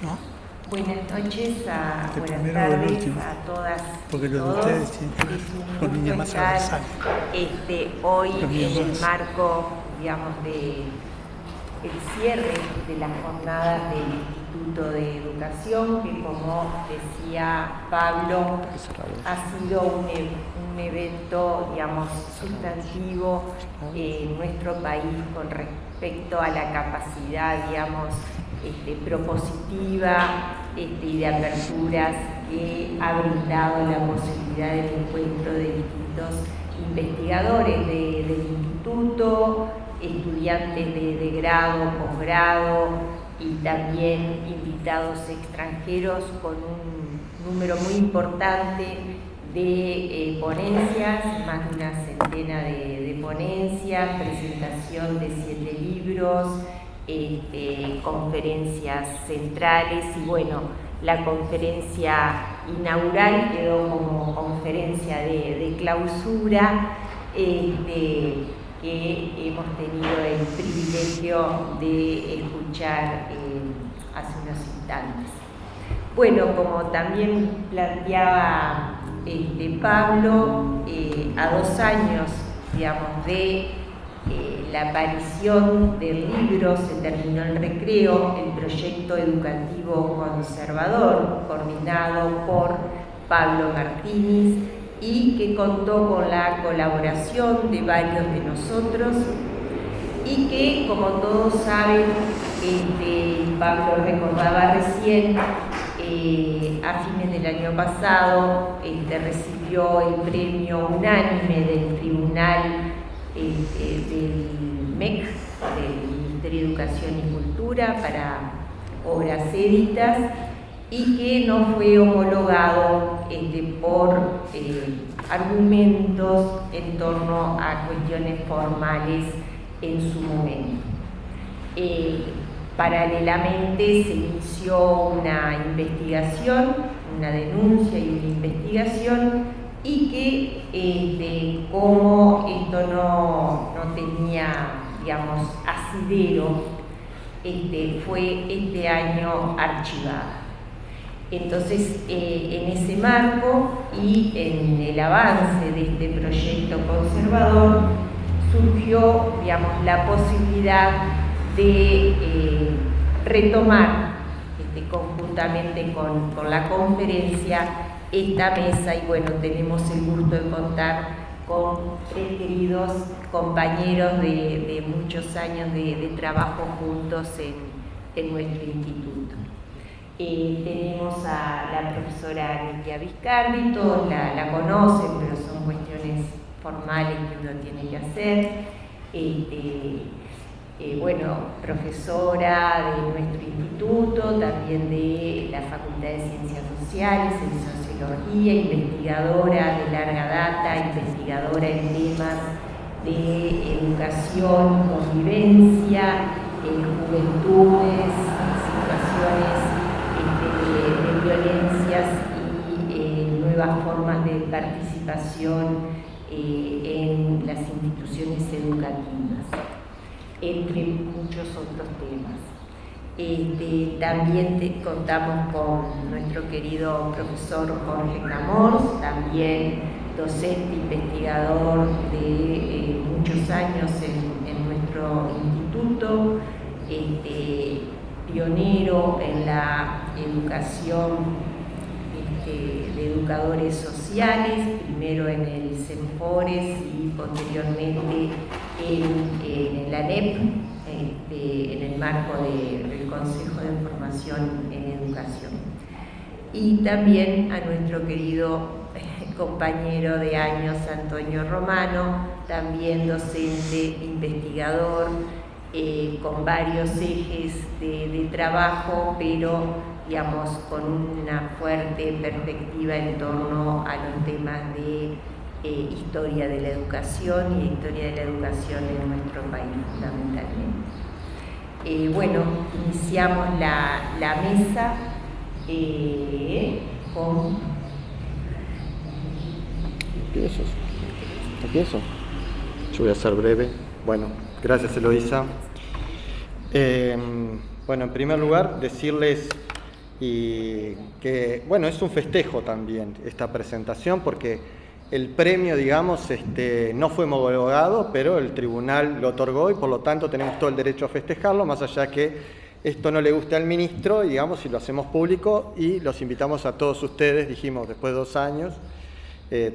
¿no? Buenas noches, De buenas primero o del tardes último. a todas Porque y lo de todos. ustedes tiene que ver Es un con niñas gusto más estar adversarias. hoy Los míos en el más. marco, digamos, de el cierre de las jornadas del Instituto de Educación, que como decía Pablo, ha sido un evento, digamos, sustantivo en nuestro país con respecto a la capacidad, digamos, propositiva y de aperturas que ha brindado la posibilidad del encuentro de distintos investigadores del instituto, estudiantes de grado, posgrado y también invitados extranjeros con un número muy importante de ponencias, más de una centena de ponencias, presentación de 7 libros, conferencias centrales y bueno, la conferencia inaugural quedó como conferencia de clausura, que hemos tenido el privilegio de escuchar hace unos instantes. Bueno, como también planteaba Pablo, a 2 años, digamos, de la aparición del libro, se terminó el recreo, el proyecto educativo conservador, coordinado por Pablo Martínez, y que contó con la colaboración de varios de nosotros y que, como todos saben, Pablo recordaba recién, a fines del año pasado recibió el premio unánime del Tribunal del MEC, del Ministerio de Educación y Cultura, para obras éditas, y que no fue homologado por argumentos en torno a cuestiones formales en su momento. Paralelamente se inició una investigación, una denuncia y una investigación, y que como esto no tenía, digamos, asidero, fue este año archivada. Entonces, en ese marco y en el avance de este proyecto conservador, surgió, digamos, la posibilidad de retomar conjuntamente con la conferencia esta mesa, y bueno, tenemos el gusto de contar con 3 queridos compañeros de muchos años de trabajo juntos en nuestro instituto. Tenemos a la profesora Nidia Viscardi, todos la conocen, pero son cuestiones formales que uno tiene que hacer. Bueno, profesora de nuestro instituto, también de la Facultad de Ciencias Sociales, en Sociología, investigadora de larga data, investigadora en temas de educación, convivencia, juventudes, situaciones de violencias y nuevas formas de participación en las instituciones educativas, entre muchos otros temas. También contamos con nuestro querido profesor Jorge Camors, también docente investigador de muchos años en nuestro instituto, pionero en la educación de educadores sociales, primero en el CENFORES y posteriormente en la ANEP, en el marco del Consejo de Formación en Educación. Y también a nuestro querido compañero de años, Antonio Romano, también docente, investigador, con varios ejes de trabajo, pero digamos con una fuerte perspectiva en torno a los temas de historia de la educación y historia de la educación en nuestro país fundamentalmente. Bueno, iniciamos la mesa con... ¿Empiezo? Yo voy a ser breve. Bueno, gracias Eloísa. Bueno, en primer lugar, decirles y que, bueno, es un festejo también esta presentación porque el premio, digamos, no fue homologado, pero el tribunal lo otorgó y por lo tanto tenemos todo el derecho a festejarlo, más allá que esto no le guste al ministro, digamos, y lo hacemos público y los invitamos a todos ustedes, dijimos, después de 2 años.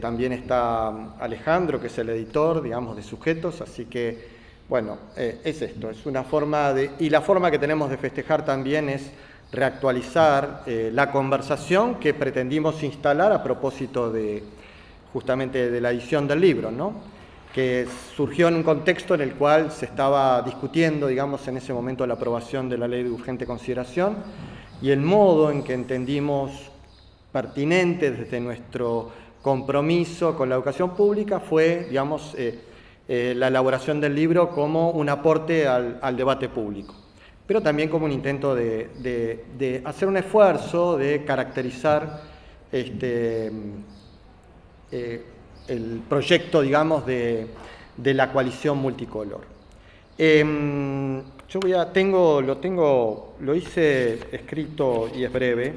También está Alejandro, que es el editor, digamos, de Sujetos, así que, bueno, es esto, es una forma de... Y la forma que tenemos de festejar también es reactualizar la conversación que pretendimos instalar a propósito de, justamente, de la edición del libro, ¿no? Que surgió en un contexto en el cual se estaba discutiendo, digamos, en ese momento la aprobación de la ley de urgente consideración y el modo en que entendimos pertinente desde nuestro compromiso con la educación pública fue, digamos, la elaboración del libro como un aporte al debate público, pero también como un intento de hacer un esfuerzo de caracterizar el proyecto, digamos, de la coalición multicolor. Yo lo hice escrito y es breve,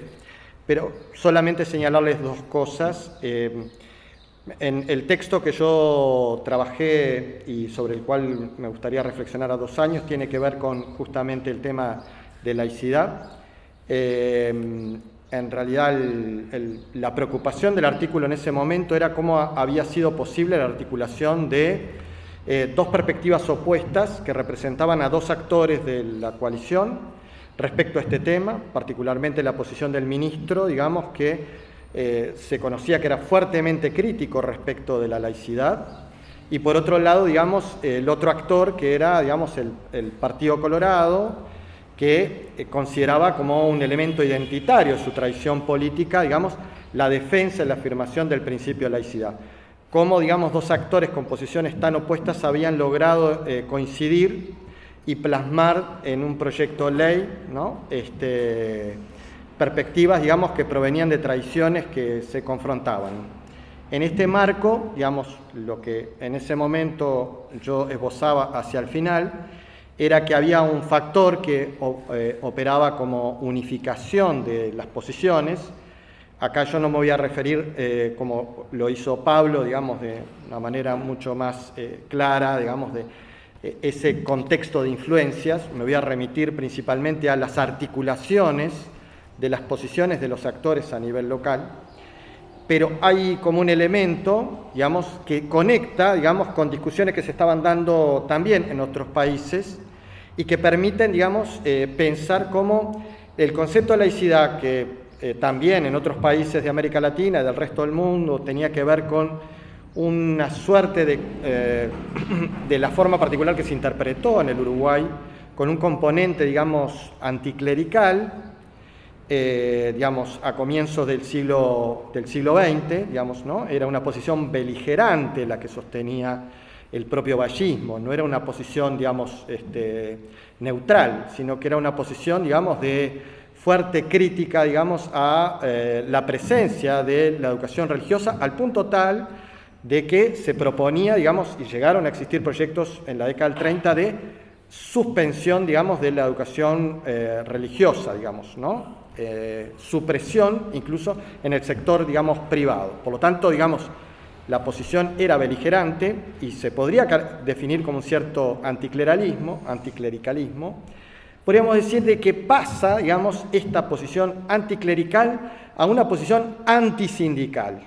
pero solamente señalarles 2 cosas. En el texto que yo trabajé y sobre el cual me gustaría reflexionar a 2 años tiene que ver con justamente el tema de laicidad. En realidad la preocupación del artículo en ese momento era cómo había sido posible la articulación de 2 perspectivas opuestas que representaban a 2 actores de la coalición respecto a este tema, particularmente la posición del ministro, digamos, que se conocía que era fuertemente crítico respecto de la laicidad, y por otro lado, digamos, el otro actor que era, digamos, el Partido Colorado, que consideraba como un elemento identitario de su tradición política, digamos, la defensa y la afirmación del principio de laicidad. Cómo, digamos, 2 actores con posiciones tan opuestas habían logrado coincidir y plasmar en un proyecto de ley, ¿no? Perspectivas, digamos, que provenían de tradiciones que se confrontaban. En este marco, digamos, lo que en ese momento yo esbozaba hacia el final, era que había un factor que operaba como unificación de las posiciones. Acá yo no me voy a referir, como lo hizo Pablo, digamos, de una manera mucho más clara, digamos, de ese contexto de influencias. Me voy a remitir principalmente a las articulaciones de las posiciones de los actores a nivel local, pero hay como un elemento, digamos, que conecta, digamos, con discusiones que se estaban dando también en otros países y que permiten, digamos, pensar cómo el concepto de laicidad, que también en otros países de América Latina y del resto del mundo tenía que ver con una suerte de la forma particular que se interpretó en el Uruguay, con un componente, digamos, anticlerical, digamos, a comienzos del siglo XX, digamos, ¿no? Era una posición beligerante la que sostenía el propio vallismo, no era una posición, digamos, neutral, sino que era una posición, digamos, de fuerte crítica, digamos, a la presencia de la educación religiosa, al punto tal de que se proponía, digamos, y llegaron a existir proyectos en la década del 30 de suspensión, digamos, de la educación religiosa, digamos, ¿no? Supresión incluso en el sector, digamos, privado. Por lo tanto, digamos, la posición era beligerante y se podría definir como un cierto anticlericalismo. Podríamos decir de que pasa, digamos, esta posición anticlerical a una posición antisindical,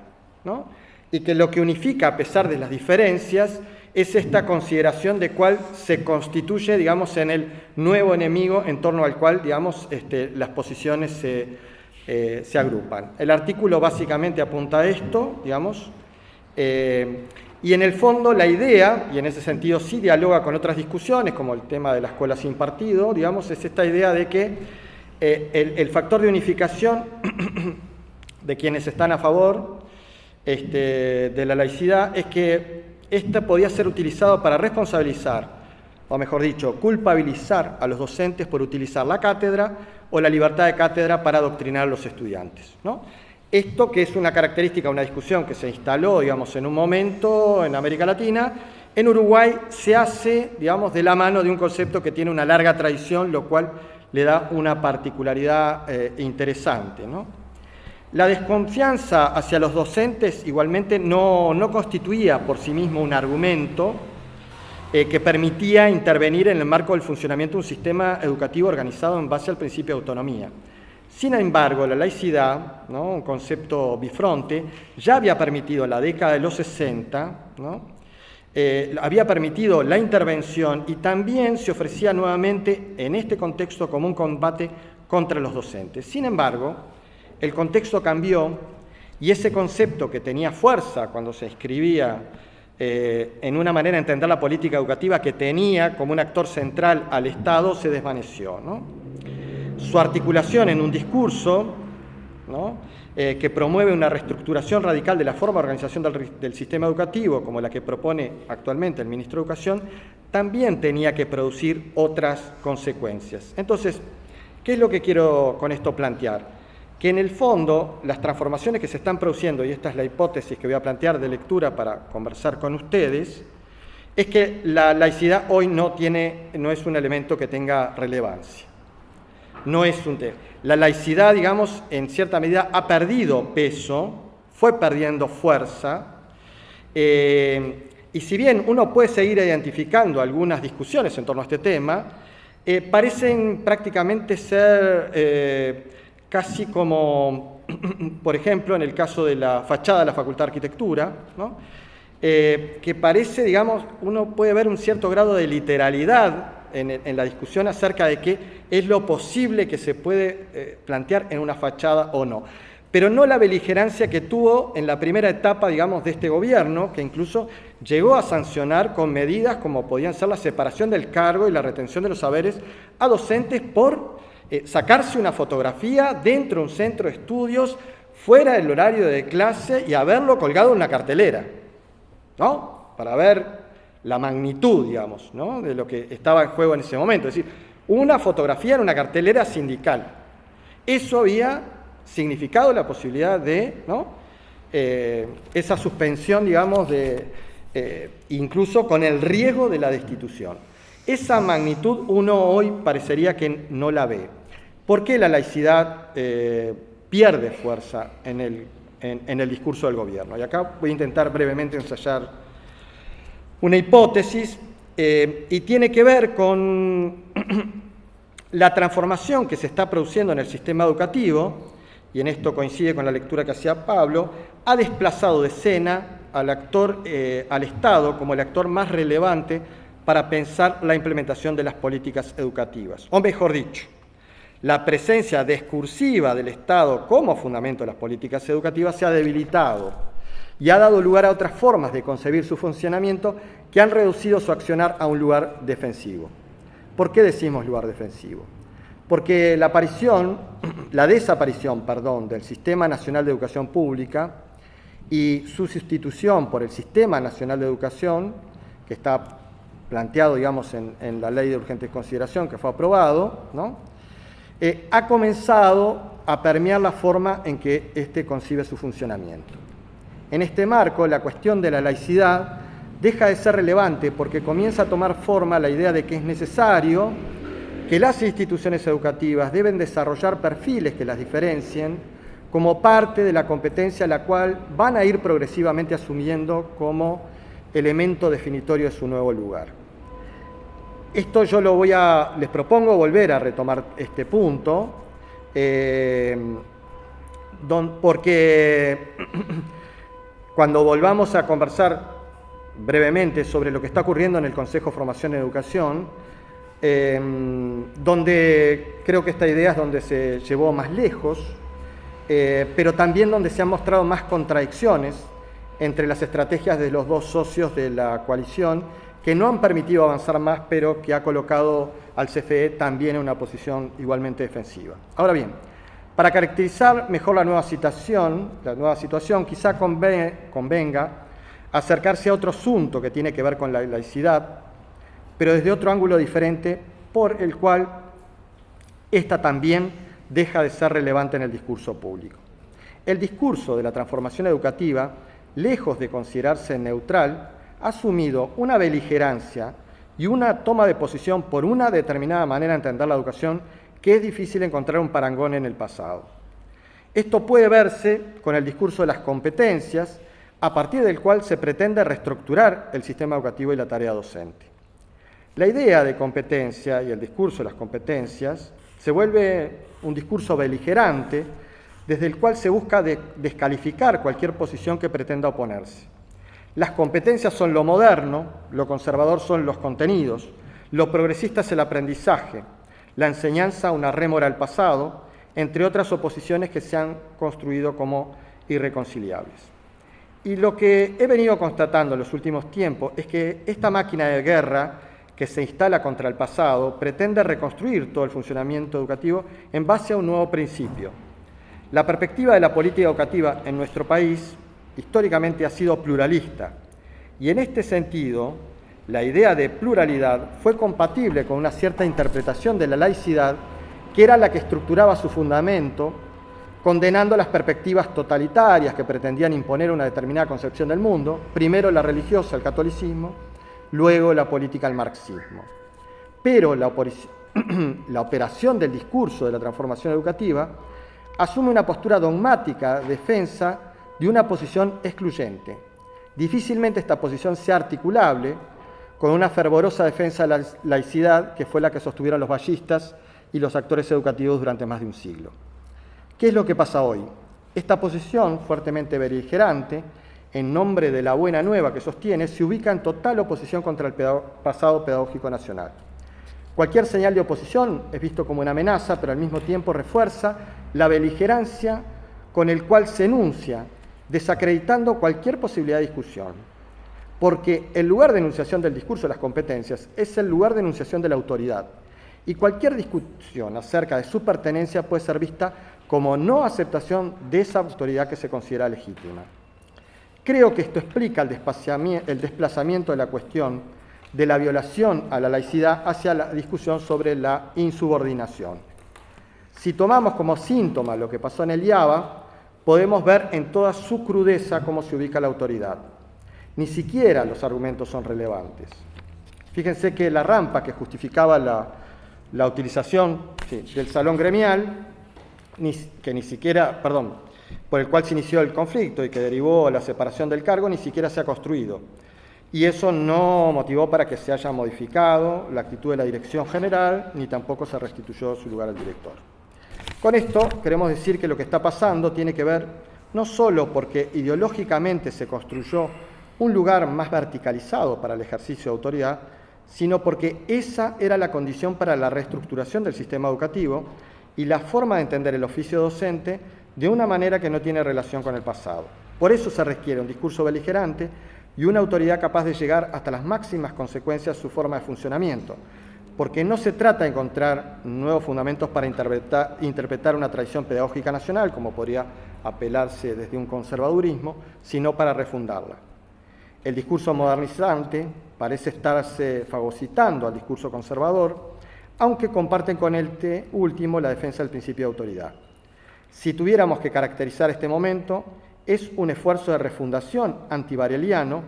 ¿no? Y que lo que unifica, a pesar de las diferencias, es esta consideración de cuál se constituye, digamos, en el nuevo enemigo en torno al cual, digamos, las posiciones se agrupan. El artículo básicamente apunta a esto, digamos, y en el fondo la idea, y en ese sentido sí dialoga con otras discusiones, como el tema de la escuela sin partido, digamos, es esta idea de que el factor de unificación de quienes están a favor de la laicidad es que esta podía ser utilizado para responsabilizar, o mejor dicho, culpabilizar a los docentes por utilizar la cátedra o la libertad de cátedra para adoctrinar a los estudiantes, ¿no? Esto que es una característica, una discusión que se instaló, digamos, en un momento en América Latina, en Uruguay se hace, digamos, de la mano de un concepto que tiene una larga tradición, lo cual le da una particularidad interesante, ¿no? La desconfianza hacia los docentes igualmente no constituía por sí mismo un argumento que permitía intervenir en el marco del funcionamiento de un sistema educativo organizado en base al principio de autonomía. Sin embargo, la laicidad, ¿no?, un concepto bifronte, ya había permitido en la década de los 60, ¿no?, había permitido la intervención y también se ofrecía nuevamente en este contexto como un combate contra los docentes. Sin embargo, el contexto cambió y ese concepto que tenía fuerza cuando se escribía en una manera de entender la política educativa que tenía como un actor central al Estado se desvaneció, ¿no? Su articulación en un discurso, ¿no?, que promueve una reestructuración radical de la forma de organización del sistema educativo, como la que propone actualmente el ministro de Educación, también tenía que producir otras consecuencias. Entonces, ¿qué es lo que quiero con esto plantear? Que en el fondo las transformaciones que se están produciendo, y esta es la hipótesis que voy a plantear de lectura para conversar con ustedes, es que la laicidad hoy no es un elemento que tenga relevancia. No es un tema. La laicidad, digamos, en cierta medida ha perdido peso, fue perdiendo fuerza, y si bien uno puede seguir identificando algunas discusiones en torno a este tema, parecen prácticamente ser casi como, por ejemplo, en el caso de la fachada de la Facultad de Arquitectura, ¿no?, que parece, digamos, uno puede ver un cierto grado de literalidad en la discusión acerca de qué es lo posible que se puede plantear en una fachada o no. Pero no la beligerancia que tuvo en la primera etapa, digamos, de este gobierno, que incluso llegó a sancionar con medidas como podían ser la separación del cargo y la retención de los saberes a docentes por sacarse una fotografía dentro de un centro de estudios, fuera del horario de clase y haberlo colgado en una cartelera, ¿no?, para ver la magnitud, digamos, ¿no?, de lo que estaba en juego en ese momento. Es decir, una fotografía en una cartelera sindical. Eso había significado la posibilidad de, ¿no?, esa suspensión, digamos, incluso con el riesgo de la destitución. Esa magnitud uno hoy parecería que no la ve. ¿Por qué la laicidad pierde fuerza en el discurso del gobierno? Y acá voy a intentar brevemente ensayar una hipótesis, y tiene que ver con la transformación que se está produciendo en el sistema educativo, y en esto coincide con la lectura que hacía Pablo, ha desplazado de escena al Estado como el actor más relevante para pensar la implementación de las políticas educativas. O mejor dicho, la presencia discursiva del Estado como fundamento de las políticas educativas se ha debilitado y ha dado lugar a otras formas de concebir su funcionamiento que han reducido su accionar a un lugar defensivo. ¿Por qué decimos lugar defensivo? Porque la desaparición del Sistema Nacional de Educación Pública y su sustitución por el Sistema Nacional de Educación, que está planteado, digamos, en la Ley de Urgente Consideración que fue aprobado, ¿no?, ha comenzado a permear la forma en que éste concibe su funcionamiento. En este marco, la cuestión de la laicidad deja de ser relevante porque comienza a tomar forma la idea de que es necesario que las instituciones educativas deben desarrollar perfiles que las diferencien como parte de la competencia la cual van a ir progresivamente asumiendo como elemento definitorio de su nuevo lugar. Esto yo les propongo volver a retomar este punto, porque cuando volvamos a conversar brevemente sobre lo que está ocurriendo en el Consejo de Formación y Educación, donde creo que esta idea es donde se llevó más lejos, pero también donde se han mostrado más contradicciones entre las estrategias de los dos socios de la coalición, que no han permitido avanzar más, pero que ha colocado al CFE también en una posición igualmente defensiva. Ahora bien, para caracterizar mejor la nueva situación, quizá convenga acercarse a otro asunto que tiene que ver con la laicidad, pero desde otro ángulo diferente, por el cual esta también deja de ser relevante en el discurso público. El discurso de la transformación educativa, lejos de considerarse neutral, ha asumido una beligerancia y una toma de posición por una determinada manera de entender la educación que es difícil encontrar un parangón en el pasado. Esto puede verse con el discurso de las competencias, a partir del cual se pretende reestructurar el sistema educativo y la tarea docente. La idea de competencia y el discurso de las competencias se vuelve un discurso beligerante, desde el cual se busca descalificar cualquier posición que pretenda oponerse. Las competencias son lo moderno, lo conservador son los contenidos, lo progresista es el aprendizaje, la enseñanza una rémora al pasado, entre otras oposiciones que se han construido como irreconciliables. Y lo que he venido constatando en los últimos tiempos es que esta máquina de guerra que se instala contra el pasado pretende reconstruir todo el funcionamiento educativo en base a un nuevo principio. La perspectiva de la política educativa en nuestro país históricamente ha sido pluralista, y en este sentido la idea de pluralidad fue compatible con una cierta interpretación de la laicidad, que era la que estructuraba su fundamento, condenando las perspectivas totalitarias que pretendían imponer una determinada concepción del mundo, primero la religiosa, el catolicismo, luego la política, el marxismo. Pero la operación del discurso de la transformación educativa asume una postura dogmática, defensa de una posición excluyente. Difícilmente esta posición sea articulable con una fervorosa defensa de la laicidad, que fue la que sostuvieron los vallistas y los actores educativos durante más de un siglo. ¿Qué es lo que pasa hoy? Esta posición, fuertemente beligerante, en nombre de la buena nueva que sostiene, se ubica en total oposición contra el pasado pedagógico nacional. Cualquier señal de oposición es visto como una amenaza, pero al mismo tiempo refuerza la beligerancia con el cual se enuncia, desacreditando cualquier posibilidad de discusión. Porque el lugar de enunciación del discurso de las competencias es el lugar de enunciación de la autoridad. Y cualquier discusión acerca de su pertenencia puede ser vista como no aceptación de esa autoridad que se considera legítima. Creo que esto explica el desplazamiento de la cuestión de la violación a la laicidad hacia la discusión sobre la insubordinación. Si tomamos como síntoma lo que pasó en el IABA, podemos ver en toda su crudeza cómo se ubica la autoridad. Ni siquiera los argumentos son relevantes. Fíjense que la rampa que justificaba la utilización del salón gremial, por el cual se inició el conflicto y que derivó a la separación del cargo, ni siquiera se ha construido. Y eso no motivó para que se haya modificado la actitud de la dirección general, ni tampoco se restituyó su lugar al director. Con esto queremos decir que lo que está pasando tiene que ver no solo porque ideológicamente se construyó un lugar más verticalizado para el ejercicio de autoridad, sino porque esa era la condición para la reestructuración del sistema educativo y la forma de entender el oficio docente de una manera que no tiene relación con el pasado. Por eso se requiere un discurso beligerante y una autoridad capaz de llegar hasta las máximas consecuencias de su forma de funcionamiento, porque no se trata de encontrar nuevos fundamentos para interpretar una tradición pedagógica nacional, como podría apelarse desde un conservadurismo, sino para refundarla. El discurso modernizante parece estarse fagocitando al discurso conservador, aunque comparten con este último la defensa del principio de autoridad. Si tuviéramos que caracterizar este momento, es un esfuerzo de refundación antibareliano,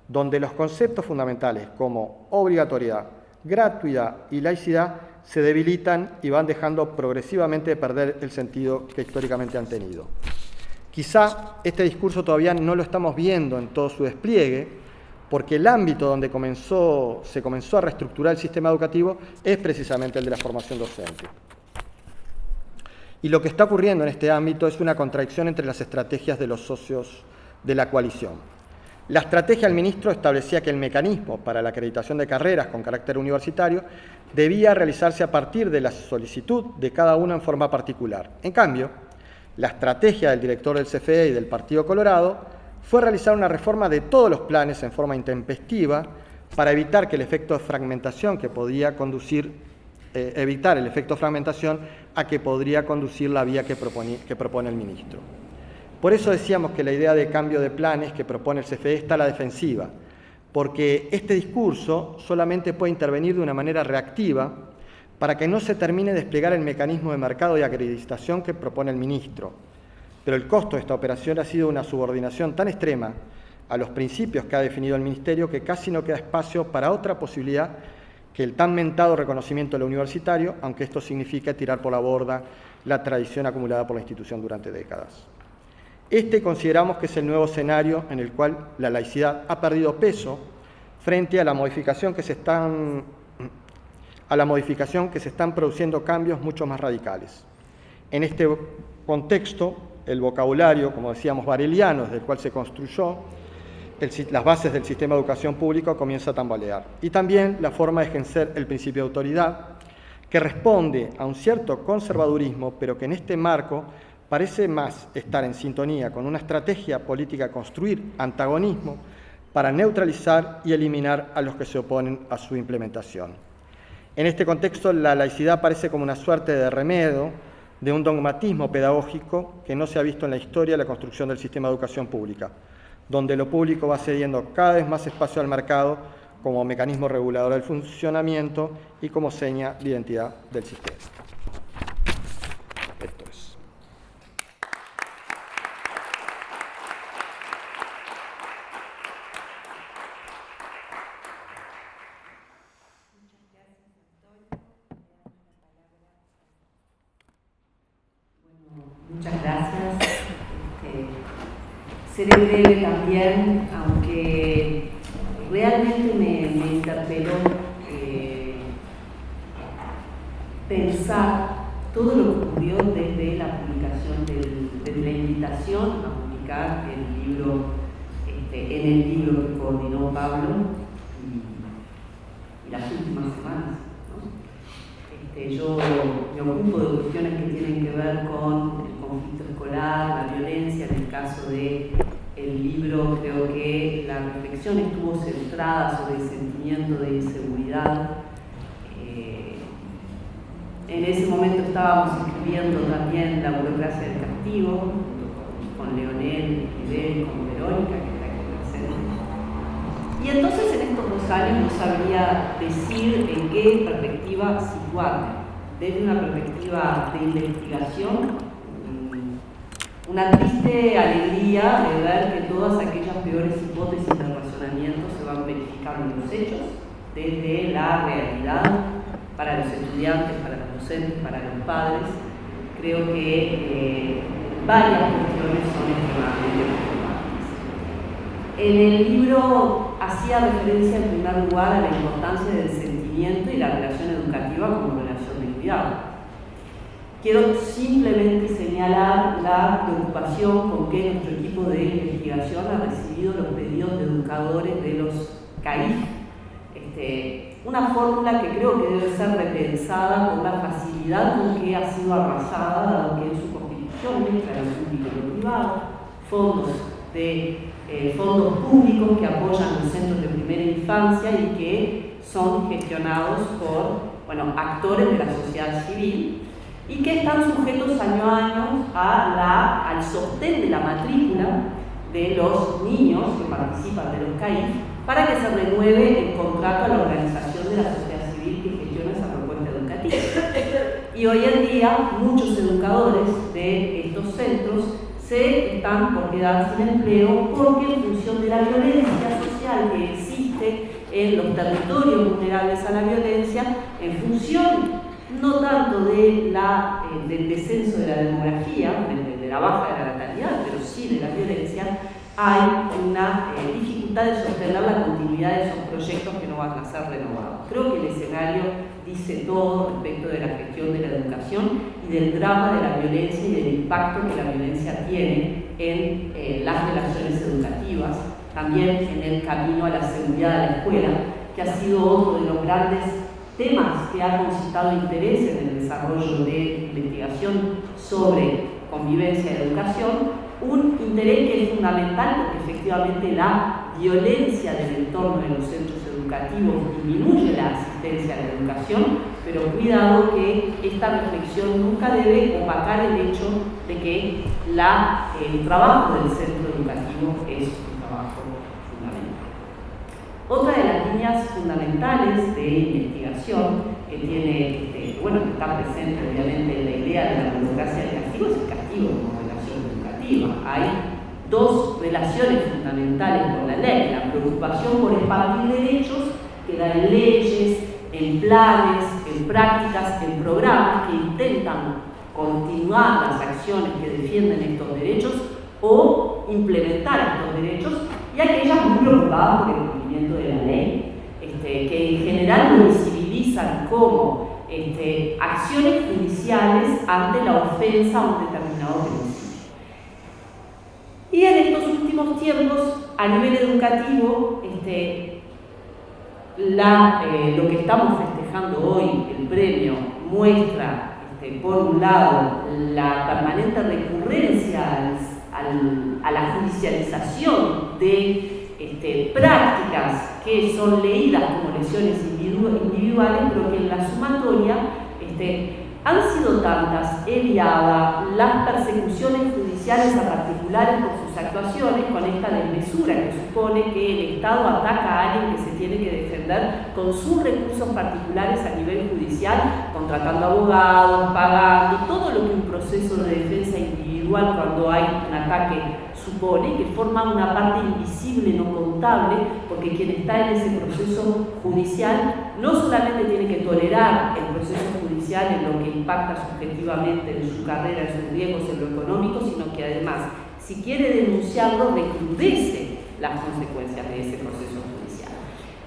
donde los conceptos fundamentales como obligatoriedad, gratuidad y laicidad se debilitan y van dejando progresivamente de perder el sentido que históricamente han tenido. Quizá este discurso todavía no lo estamos viendo en todo su despliegue, porque el ámbito donde se comenzó a reestructurar el sistema educativo es precisamente el de la formación docente. Y lo que está ocurriendo en este ámbito es una contradicción entre las estrategias de los socios de la coalición. La estrategia del ministro establecía que el mecanismo para la acreditación de carreras con carácter universitario debía realizarse a partir de la solicitud de cada uno en forma particular. En cambio, la estrategia del director del CFE y del Partido Colorado fue realizar una reforma de todos los planes en forma intempestiva para evitar que el efecto de fragmentación que podía conducir a que podría conducir la vía que propone el ministro. Por eso decíamos que la idea de cambio de planes que propone el CFE está a la defensiva, porque este discurso solamente puede intervenir de una manera reactiva para que no se termine de desplegar el mecanismo de mercado y acreditación que propone el ministro. Pero el costo de esta operación ha sido una subordinación tan extrema a los principios que ha definido el Ministerio que casi no queda espacio para otra posibilidad que el tan mentado reconocimiento de lo universitario, aunque esto significa tirar por la borda la tradición acumulada por la institución durante décadas. Consideramos que es el nuevo escenario en el cual la laicidad ha perdido peso frente a la modificación que se están produciendo cambios mucho más radicales. En este contexto, el vocabulario, como decíamos, bareliano, desde el cual se construyó las bases del sistema de educación pública, comienza a tambalear. Y también la forma de ejercer el principio de autoridad, que responde a un cierto conservadurismo, pero que en este marco parece más estar en sintonía con una estrategia política de construir antagonismo para neutralizar y eliminar a los que se oponen a su implementación. En este contexto, la laicidad parece como una suerte de remedio de un dogmatismo pedagógico que no se ha visto en la historia de la construcción del sistema de educación pública, donde lo público va cediendo cada vez más espacio al mercado como mecanismo regulador del funcionamiento y como seña de identidad del sistema. Esto es. Muchas gracias. Seré breve también, aunque realmente me interpeló pensar todo lo que ocurrió desde la publicación, desde la invitación a publicar el libro, en el libro que coordinó Pablo y las últimas semanas, ¿no? Yo me ocupo de cuestiones que tienen que ver con el conflicto escolar, la violencia. En el caso del libro, creo que la reflexión estuvo centrada sobre el sentimiento de inseguridad. En ese momento estábamos escribiendo también La burocracia del castigo, con Leonel, Fidel, con Verónica, que está aquí presente. Y entonces en estos 2 años no sabría decir en qué perspectiva situarme. Desde una perspectiva de investigación, una triste alegría de ver que todas aquellas peores hipótesis de razonamiento se van verificando en los hechos, desde la realidad para los estudiantes, para los docentes, para los padres. Creo que varias cuestiones son extremadamente preocupantes. En el libro hacía referencia en primer lugar a la importancia del sentimiento y la relación educativa como relación de cuidado. Quiero simplemente señalar la preocupación con que nuestro equipo de investigación ha recibido los pedidos de educadores de los CAIF. Una fórmula que creo que debe ser repensada por la facilidad con que ha sido arrasada, dado que en su constitución mezcla lo público y lo privado, fondos públicos que apoyan los centros de primera infancia y que son gestionados por actores de la sociedad civil, y que están sujetos año a año al sostén de la matrícula de los niños que participan de los CAIF para que se renueve el contrato a la organización de la sociedad civil que gestiona esa propuesta educativa. Y hoy en día muchos educadores de estos centros se están por quedar sin empleo porque en función de la violencia social que existe en los territorios vulnerables a la violencia, en función no tanto del descenso de la demografía, de la baja de la natalidad, pero sí de la violencia, hay una dificultad de sostener la continuidad de esos proyectos que no van a ser renovados. Creo que el escenario dice todo respecto de la gestión de la educación y del drama de la violencia y del impacto que la violencia tiene en las relaciones educativas, también en el camino a la seguridad de la escuela, que ha sido otro de los grandes temas que ha concitado interés en el desarrollo de investigación sobre convivencia y educación, un interés que es fundamental porque efectivamente la violencia del entorno de los centros educativos disminuye la asistencia a la educación, pero cuidado que esta reflexión nunca debe opacar el hecho de que el trabajo del centro educativo es un trabajo fundamental. Otra de las líneas fundamentales de investigación que tiene, que está presente obviamente en la idea de la burocracia del castigo es el castigo como relación educativa. Hay 2 relaciones fundamentales con la ley: la preocupación por expandir derechos, que da en leyes, en planes, en prácticas, en programas que intentan continuar las acciones que defienden estos derechos o implementar estos derechos, y aquellas muy preocupadas por el cumplimiento de la ley, que en general lo visibilizan como acciones judiciales ante la ofensa a un determinado principio. Y en estos últimos tiempos, a nivel educativo, lo que estamos festejando hoy, el premio, muestra, por un lado, la permanente recurrencia a la judicialización de prácticas que son leídas como lesiones individuales, pero que en la sumatoria han sido tantas, Eliada, las persecuciones judiciales a particulares por sus actuaciones, con esta desmesura que supone que el Estado ataca a alguien que se tiene que defender con sus recursos particulares a nivel judicial, contratando abogados, pagando, todo lo que un proceso de defensa individual cuando hay un ataque supone, que forma una parte invisible, no contable, porque quien está en ese proceso judicial no solamente tiene que tolerar el proceso judicial en lo que impacta subjetivamente en su carrera, en sus riesgos, en lo económico, sino que además, si quiere denunciarlo, recrudece las consecuencias de ese proceso judicial.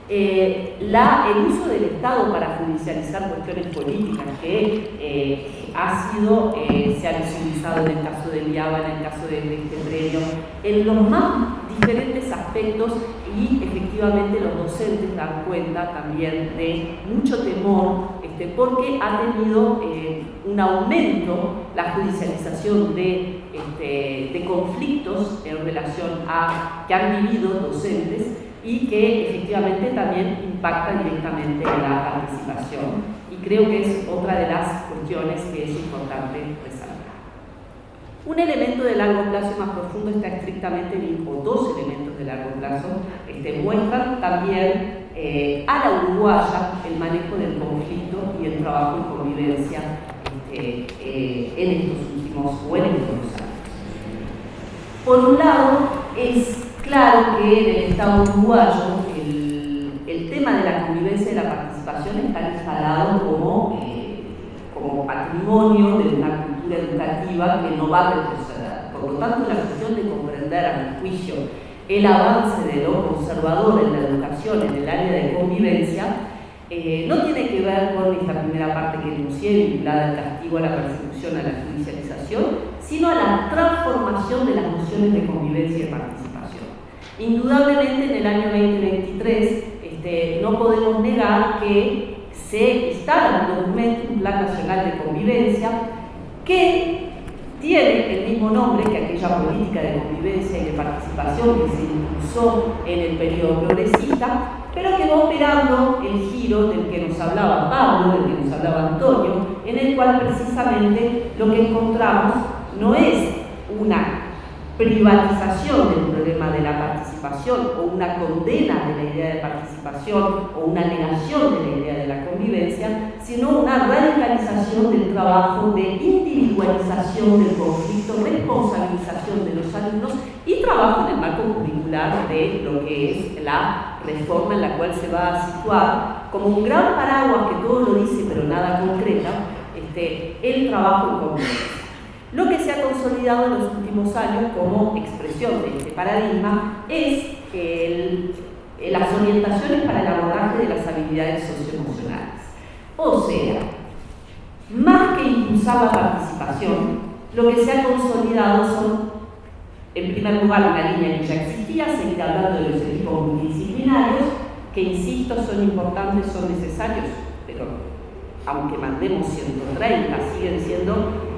El uso del Estado para judicializar cuestiones políticas que se ha visibilizado en el caso de Eliada, en el caso de este premio, en los más diferentes aspectos, y efectivamente los docentes dan cuenta también de mucho temor, porque ha tenido un aumento la judicialización de conflictos en relación a que han vivido docentes, y que efectivamente también impacta directamente en la participación. Y creo que es otra de las cuestiones que es importante resaltar. Un elemento de largo plazo más profundo está estrictamente vinculado, dos elementos de largo plazo muestran también a la uruguaya el manejo del conflicto y el trabajo en convivencia en estos últimos años. Por un lado, es claro que en el Estado uruguayo el tema de la convivencia y de la participación está instalado como patrimonio de una cultura educativa que no va a retroceder. Por lo tanto, la cuestión de comprender, a mi juicio, el avance de lo conservador en la educación en el área de convivencia no tiene que ver con esta primera parte que enuncié, vinculada al castigo, a la persecución, a la judicialización, sino a la transformación de las nociones de convivencia y de participación. Indudablemente, en el año 2023 no podemos negar que se instala un documento, un Plan Nacional de Convivencia, que tiene el mismo nombre que aquella política de convivencia y de participación que se impulsó en el periodo progresista, pero que va operando el giro del que nos hablaba Pablo, del que nos hablaba Antonio, en el cual precisamente lo que encontramos no es una privatización del problema de la participación o una condena de la idea de participación o una negación de la idea de la convivencia, sino una radicalización del trabajo de individualización del conflicto, responsabilización de los alumnos y trabajo en el marco curricular de lo que es la reforma en la cual se va a situar como un gran paraguas que todo lo dice pero nada concreta, el trabajo en convivencia. Lo que se ha consolidado en los últimos años como expresión de este paradigma es las orientaciones para el abordaje de las habilidades socioemocionales. O sea, más que impulsar la participación, lo que se ha consolidado son, en primer lugar, una línea que ya existía, seguir hablando de los equipos multidisciplinarios, que insisto, son importantes, son necesarios, pero aunque mandemos 130, siguen siendo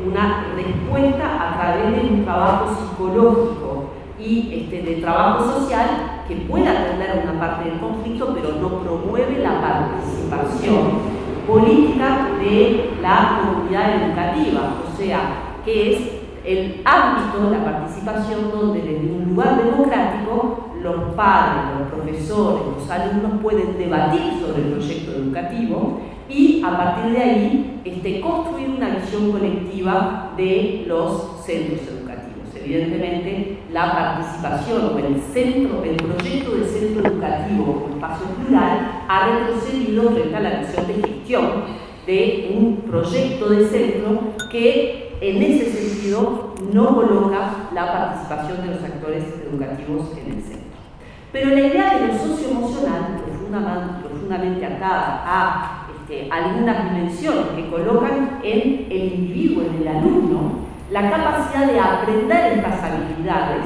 una respuesta a través de un trabajo psicológico y de trabajo social que pueda atender a una parte del conflicto, pero no promueve la participación política de la comunidad educativa, o sea, que es el ámbito de la participación donde desde un lugar democrático los padres, los profesores, los alumnos pueden debatir sobre el proyecto educativo y a partir de ahí construir una visión colectiva de los centros educativos. En evidentemente la participación o el proyecto de centro educativo o espacio plural ha retrocedido frente a la noción de gestión de un proyecto de centro que en ese sentido no coloca la participación de los actores educativos en el centro. Pero la idea de lo socioemocional, profundamente atada a algunas dimensiones que colocan en el individuo, en el alumno, la capacidad de aprender estas habilidades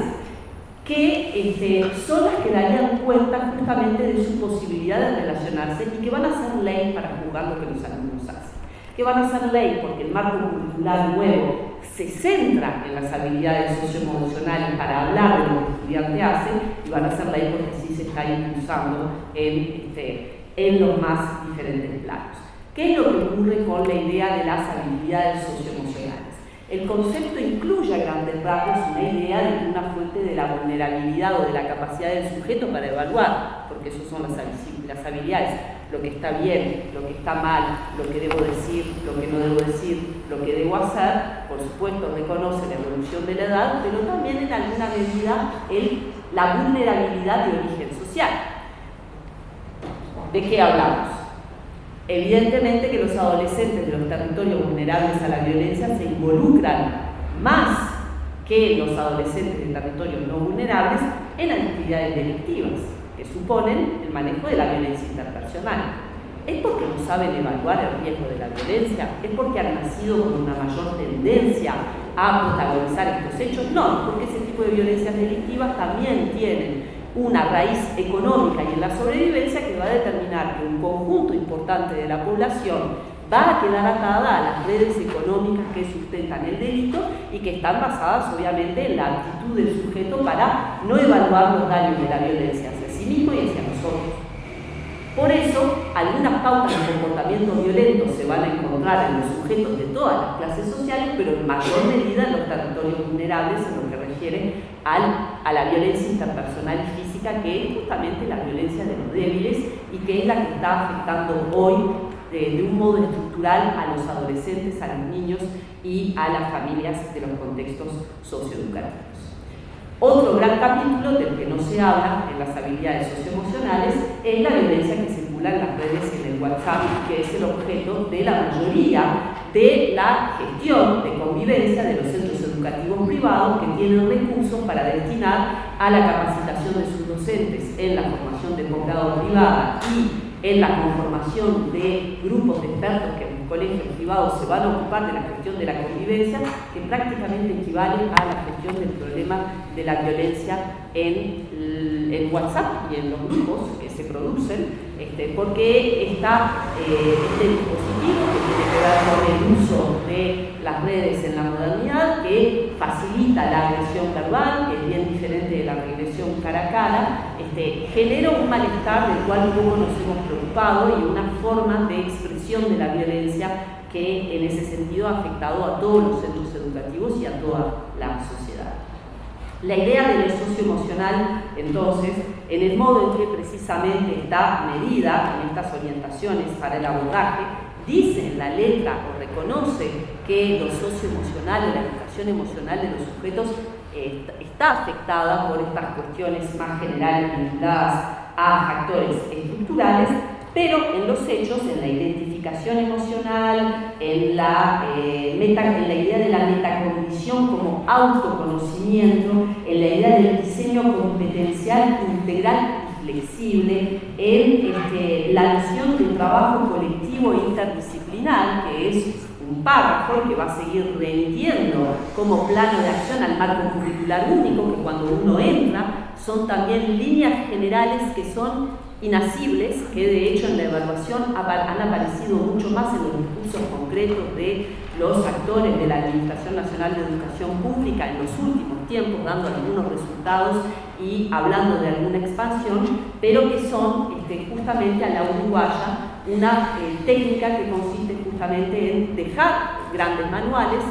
que son las que darían cuenta justamente de su posibilidad de relacionarse y que van a ser ley para juzgar lo que los alumnos hacen. Que van a ser ley porque el marco curricular nuevo se centra en las habilidades socioemocionales para hablar de lo que el estudiante hace, y van a ser ley porque así se está impulsando en los más diferentes planos. ¿Qué es lo que ocurre con la idea de las habilidades socioemocionales? El concepto incluye a grandes rasgos una idea de una fuente de la vulnerabilidad o de la capacidad del sujeto para evaluar, porque eso son las habilidades, lo que está bien, lo que está mal, lo que debo decir, lo que no debo decir, lo que debo hacer. Por supuesto, reconoce la evolución de la edad, pero también en alguna medida la vulnerabilidad de origen social. ¿De qué hablamos? Evidentemente que los adolescentes de los territorios vulnerables a la violencia se involucran más que los adolescentes de territorios no vulnerables en actividades delictivas que suponen el manejo de la violencia interpersonal. ¿Es porque no saben evaluar el riesgo de la violencia? ¿Es porque han nacido con una mayor tendencia a protagonizar estos hechos? No, porque ese tipo de violencias delictivas también tienen una raíz económica y en la sobrevivencia que va a determinar que un conjunto importante de la población va a quedar atada a las redes económicas que sustentan el delito y que están basadas obviamente en la actitud del sujeto para no evaluar los daños de la violencia hacia sí mismo y hacia nosotros. Por eso, algunas pautas de comportamiento violento se van a encontrar en los sujetos de todas las clases sociales, pero en mayor medida en los territorios vulnerables en lo que refiere a la violencia interpersonal y física, que es justamente la violencia de los débiles y que es la que está afectando hoy de un modo estructural a los adolescentes, a los niños y a las familias de los contextos socioeducativos. Otro gran capítulo del que no se habla en las habilidades socioemocionales es la violencia que circula en las redes y en el WhatsApp, que es el objeto de la mayoría de la gestión de convivencia de los centros educativos privados que tienen recursos para destinar a la capacitación de sus docentes en la formación de posgrado privada y en la conformación de grupos de expertos que en colegios privados se van a ocupar de la gestión de la convivencia, que prácticamente equivale a la gestión del problema de la violencia en WhatsApp y en los grupos que se producen, porque está este dispositivo que tiene que ver con el uso de las redes en la modernidad, que facilita la agresión verbal, que es bien diferente de la regresión cara a cara, genera un malestar del cual un poco nos hemos preocupado y una forma de expresión de la violencia que en ese sentido ha afectado a todos los centros educativos y a toda la sociedad. La idea de lo socioemocional, entonces, en el modo en que precisamente está medida en estas orientaciones para el abordaje, dice en la letra o reconoce que lo socioemocional, la educación emocional de los sujetos está afectada por estas cuestiones más generales vinculadas a factores estructurales, pero en los hechos, en la identificación emocional, en la idea de la metacognición como autoconocimiento, en la idea del diseño competencial integral y flexible, en la noción del trabajo colectivo e interdisciplinar, que es un párrafo que va a seguir remitiendo como plano de acción al marco curricular único, que cuando uno entra son también líneas generales que son inasibles, que de hecho en la evaluación han aparecido mucho más en los discursos concretos de los actores de la Administración Nacional de Educación Pública en los últimos tiempos, dando algunos resultados y hablando de alguna expansión, pero que son justamente a la uruguaya una técnica que consiste justamente en dejar grandes manuales,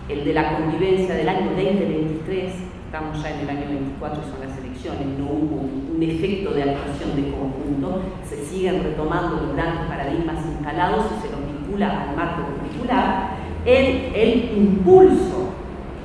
el de la convivencia del año 2023, estamos ya en el año 24, son las elecciones, no hubo un efecto de actuación de conjunto, se siguen retomando los grandes paradigmas instalados y se los vincula al marco curricular, el impulso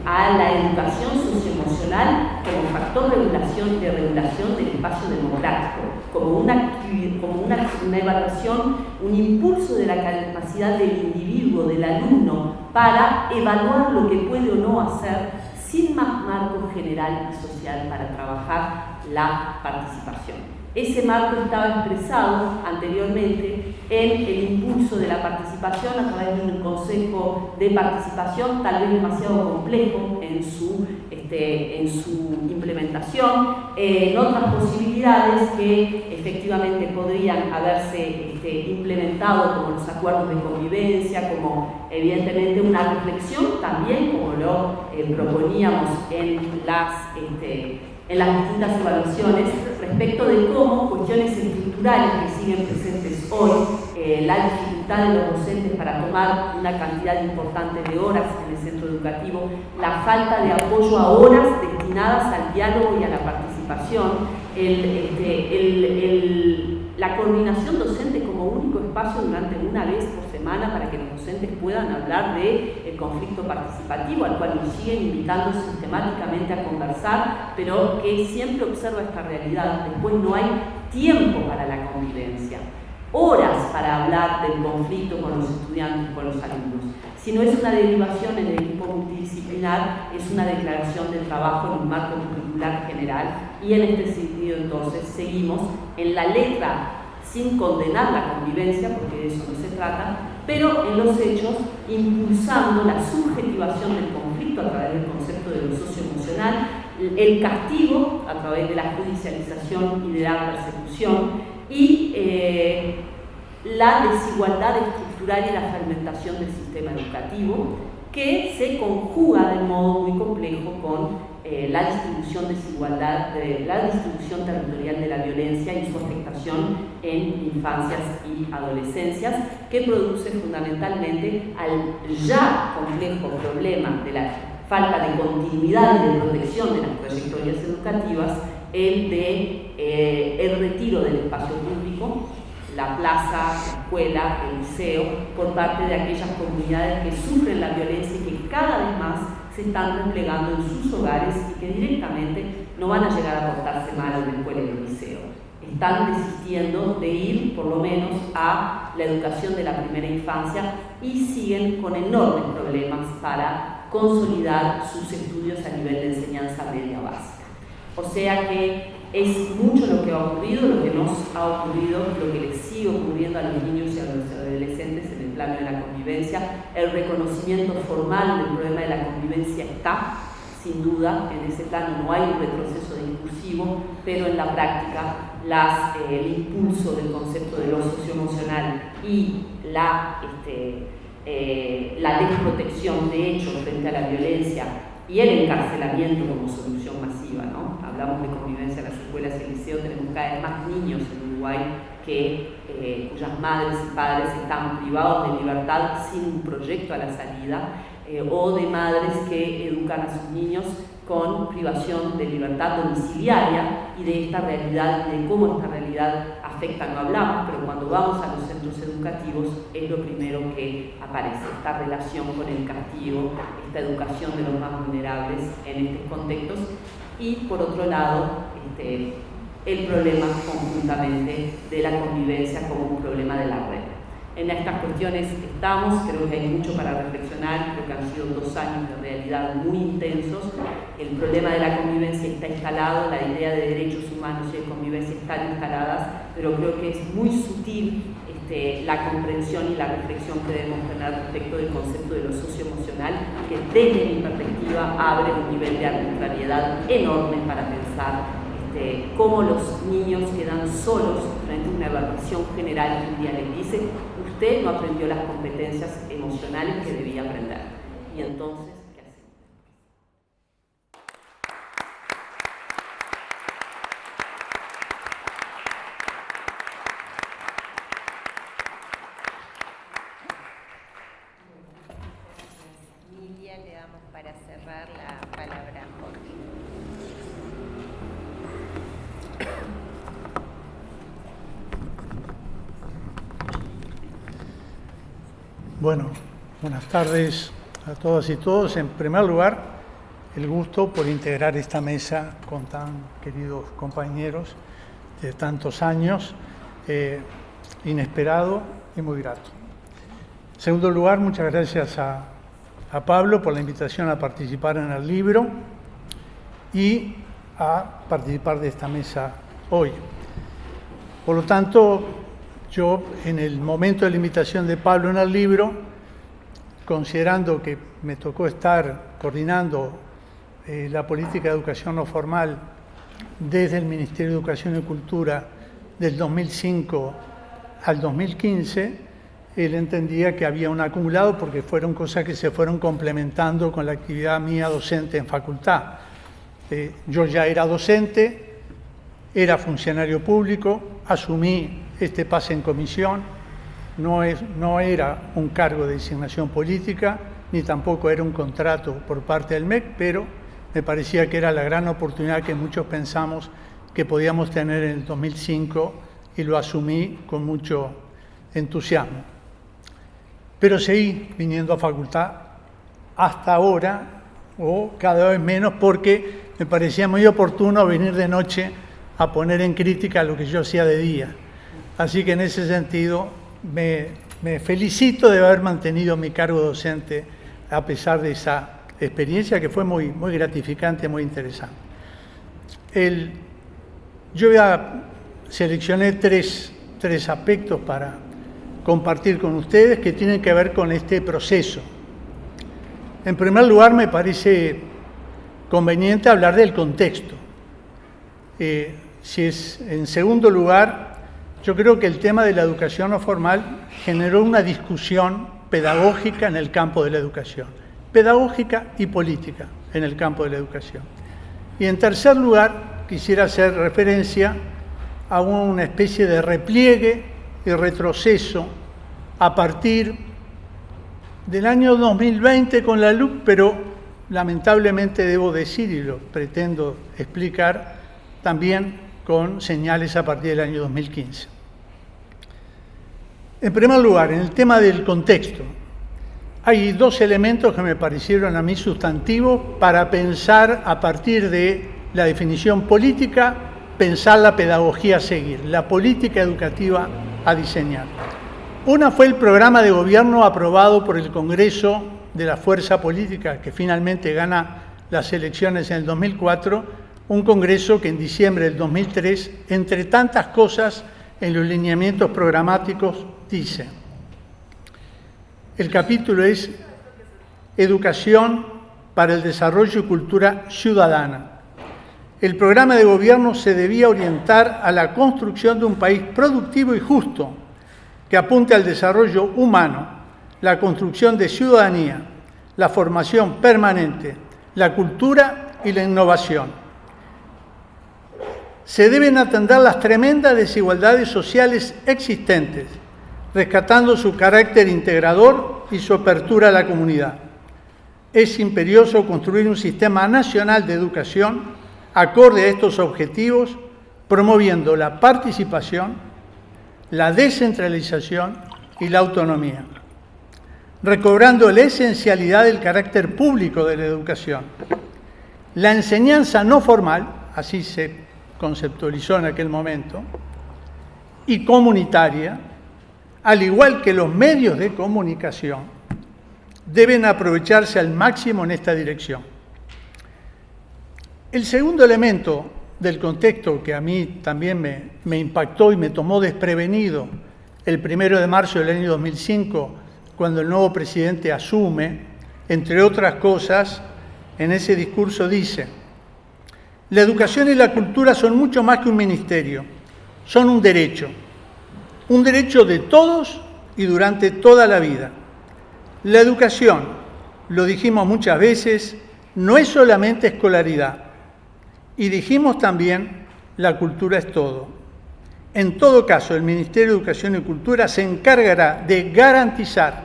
a la educación socioemocional como factor de regulación del espacio democrático, como una evaluación, un impulso de la capacidad del individuo, del alumno, para evaluar lo que puede o no hacer sin más marco general y social para trabajar la participación. Ese marco estaba expresado anteriormente en el impulso de la participación a través de un consejo de participación, tal vez demasiado complejo en su implementación, en otras posibilidades que efectivamente podrían haberse implementado, como los acuerdos de convivencia, como evidentemente una reflexión también, como lo proponíamos en las distintas evaluaciones, respecto de cómo cuestiones estructurales que siguen presentes hoy, la dificultad de los docentes para tomar una cantidad importante de horas en el centro educativo, la falta de apoyo a horas destinadas al diálogo y a la participación, la coordinación docente como único espacio durante una vez por semana para que los docentes puedan hablar del conflicto participativo, al cual nos siguen invitando sistemáticamente a conversar, pero que siempre observa esta realidad. Después no hay tiempo para la convivencia, horas para hablar del conflicto con los estudiantes, con los alumnos. Si no es una derivación en el equipo multidisciplinar, es una declaración de trabajo en un marco curricular general, y en este sentido entonces seguimos en la letra sin condenar la convivencia, porque de eso no se trata, pero en los hechos impulsando la subjetivación del conflicto a través del concepto de lo socioemocional, el castigo a través de la judicialización y de la persecución, y la desigualdad estructural y la fragmentación del sistema educativo, que se conjuga de modo muy complejo con la distribución la distribución territorial de la violencia y su afectación en infancias y adolescencias, que produce fundamentalmente al ya complejo problema de la falta de continuidad y de protección de las trayectorias educativas, el retiro del espacio público, la plaza, la escuela, el liceo, por parte de aquellas comunidades que sufren la violencia y que cada vez más se están replegando en sus hogares y que directamente no van a llegar a portarse mal en la escuela y el liceo. Están desistiendo de ir, por lo menos, a la educación de la primera infancia y siguen con enormes problemas para consolidar sus estudios a nivel de enseñanza media básica. O sea que es mucho lo que ha ocurrido, lo que nos ha ocurrido, lo que les sigue ocurriendo a los niños y a los adolescentes en el plano de la convivencia. El reconocimiento formal del problema de la convivencia está, sin duda, en ese plano no hay un retroceso discursivo, pero en la práctica el impulso del concepto de lo socioemocional y la desprotección de hecho frente a la violencia y el encarcelamiento como solución masiva, ¿no? Hablamos de convivencia en las escuelas y el liceo, tenemos cada vez más niños en Uruguay cuyas madres y padres están privados de libertad sin un proyecto a la salida, o de madres que educan a sus niños con privación de libertad domiciliaria, y de esta realidad y de cómo esta realidad afecta no hablamos, pero cuando vamos a los centros educativos es lo primero que aparece, esta relación con el castigo, esta educación de los más vulnerables en estos contextos, y por otro lado el problema conjuntamente de la convivencia como un problema de la red. En estas cuestiones estamos, creo que hay mucho para reflexionar, creo que han sido 2 años de realidad muy intensos. El problema de la convivencia está instalado, la idea de derechos humanos y de convivencia están instaladas, pero creo que es muy sutil la comprensión y la reflexión que debemos tener respecto del concepto de lo socioemocional, que desde mi perspectiva abre un nivel de arbitrariedad enorme para pensar cómo los niños quedan solos frente a una evaluación general que un día les dice: usted no aprendió las competencias emocionales que debía aprender. Y entonces, ¿qué hacemos? Miriam, le damos para cerrar la palabra a Jorge. Bueno, buenas tardes a todas y todos. En primer lugar, el gusto por integrar esta mesa con tan queridos compañeros de tantos años, inesperado y muy grato. En segundo lugar, muchas gracias a Pablo por la invitación a participar en el libro y a participar de esta mesa hoy. Por lo tanto, yo en el momento de la invitación de Pablo en el libro, considerando que me tocó estar coordinando la política de educación no formal desde el Ministerio de Educación y Cultura del 2005 al 2015, él entendía que había un acumulado porque fueron cosas que se fueron complementando con la actividad mía docente en facultad. Yo ya era docente, era funcionario público, asumí este pase en comisión, no era un cargo de designación política, ni tampoco era un contrato por parte del MEC, pero me parecía que era la gran oportunidad que muchos pensamos que podíamos tener en el 2005 y lo asumí con mucho entusiasmo. Pero seguí viniendo a facultad hasta ahora, o cada vez menos, porque me parecía muy oportuno venir de noche a poner en crítica lo que yo hacía de día. Así que en ese sentido me felicito de haber mantenido mi cargo docente a pesar de esa experiencia que fue muy, muy gratificante, muy interesante. Yo seleccioné tres aspectos para compartir con ustedes que tienen que ver con este proceso. En primer lugar, me parece conveniente hablar del contexto. En segundo lugar, yo creo que el tema de la educación no formal generó una discusión pedagógica en el campo de la educación, pedagógica y política en el campo de la educación. Y en tercer lugar, quisiera hacer referencia a una especie de repliegue y retroceso a partir del año 2020 con la LUC, pero lamentablemente debo decir, y lo pretendo explicar, también con señales a partir del año 2015. En primer lugar, en el tema del contexto, hay dos elementos que me parecieron a mí sustantivos para pensar a partir de la definición política, pensar la pedagogía a seguir, la política educativa a diseñar. Una fue el programa de gobierno aprobado por el Congreso de la Fuerza Política, que finalmente gana las elecciones en el 2004, un Congreso que en diciembre del 2003, entre tantas cosas, en los lineamientos programáticos dice: el capítulo es Educación para el Desarrollo y Cultura Ciudadana. El programa de gobierno se debía orientar a la construcción de un país productivo y justo, que apunte al desarrollo humano, la construcción de ciudadanía, la formación permanente, la cultura y la innovación. Se deben atender las tremendas desigualdades sociales existentes, rescatando su carácter integrador y su apertura a la comunidad. Es imperioso construir un sistema nacional de educación acorde a estos objetivos, promoviendo la participación, la descentralización y la autonomía, recobrando la esencialidad del carácter público de la educación. La enseñanza no formal, así se conceptualizó en aquel momento, y comunitaria, al igual que los medios de comunicación, deben aprovecharse al máximo en esta dirección. El segundo elemento del contexto que a mí también me impactó y me tomó desprevenido el 1 de marzo del año 2005, cuando el nuevo presidente asume, entre otras cosas, en ese discurso dice: la educación y la cultura son mucho más que un ministerio, son un derecho de todos y durante toda la vida. La educación, lo dijimos muchas veces, no es solamente escolaridad. Y dijimos también, la cultura es todo. En todo caso, el Ministerio de Educación y Cultura se encargará de garantizar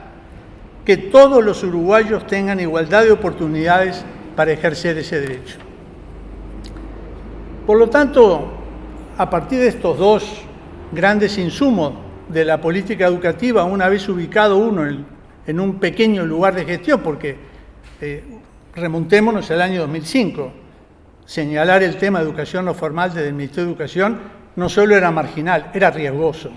que todos los uruguayos tengan igualdad de oportunidades para ejercer ese derecho. Por lo tanto, a partir de estos dos grandes insumos de la política educativa, una vez ubicado uno en un pequeño lugar de gestión, porque remontémonos al año 2005. Señalar el tema de educación no formal desde el Ministerio de Educación no solo era marginal, era riesgoso.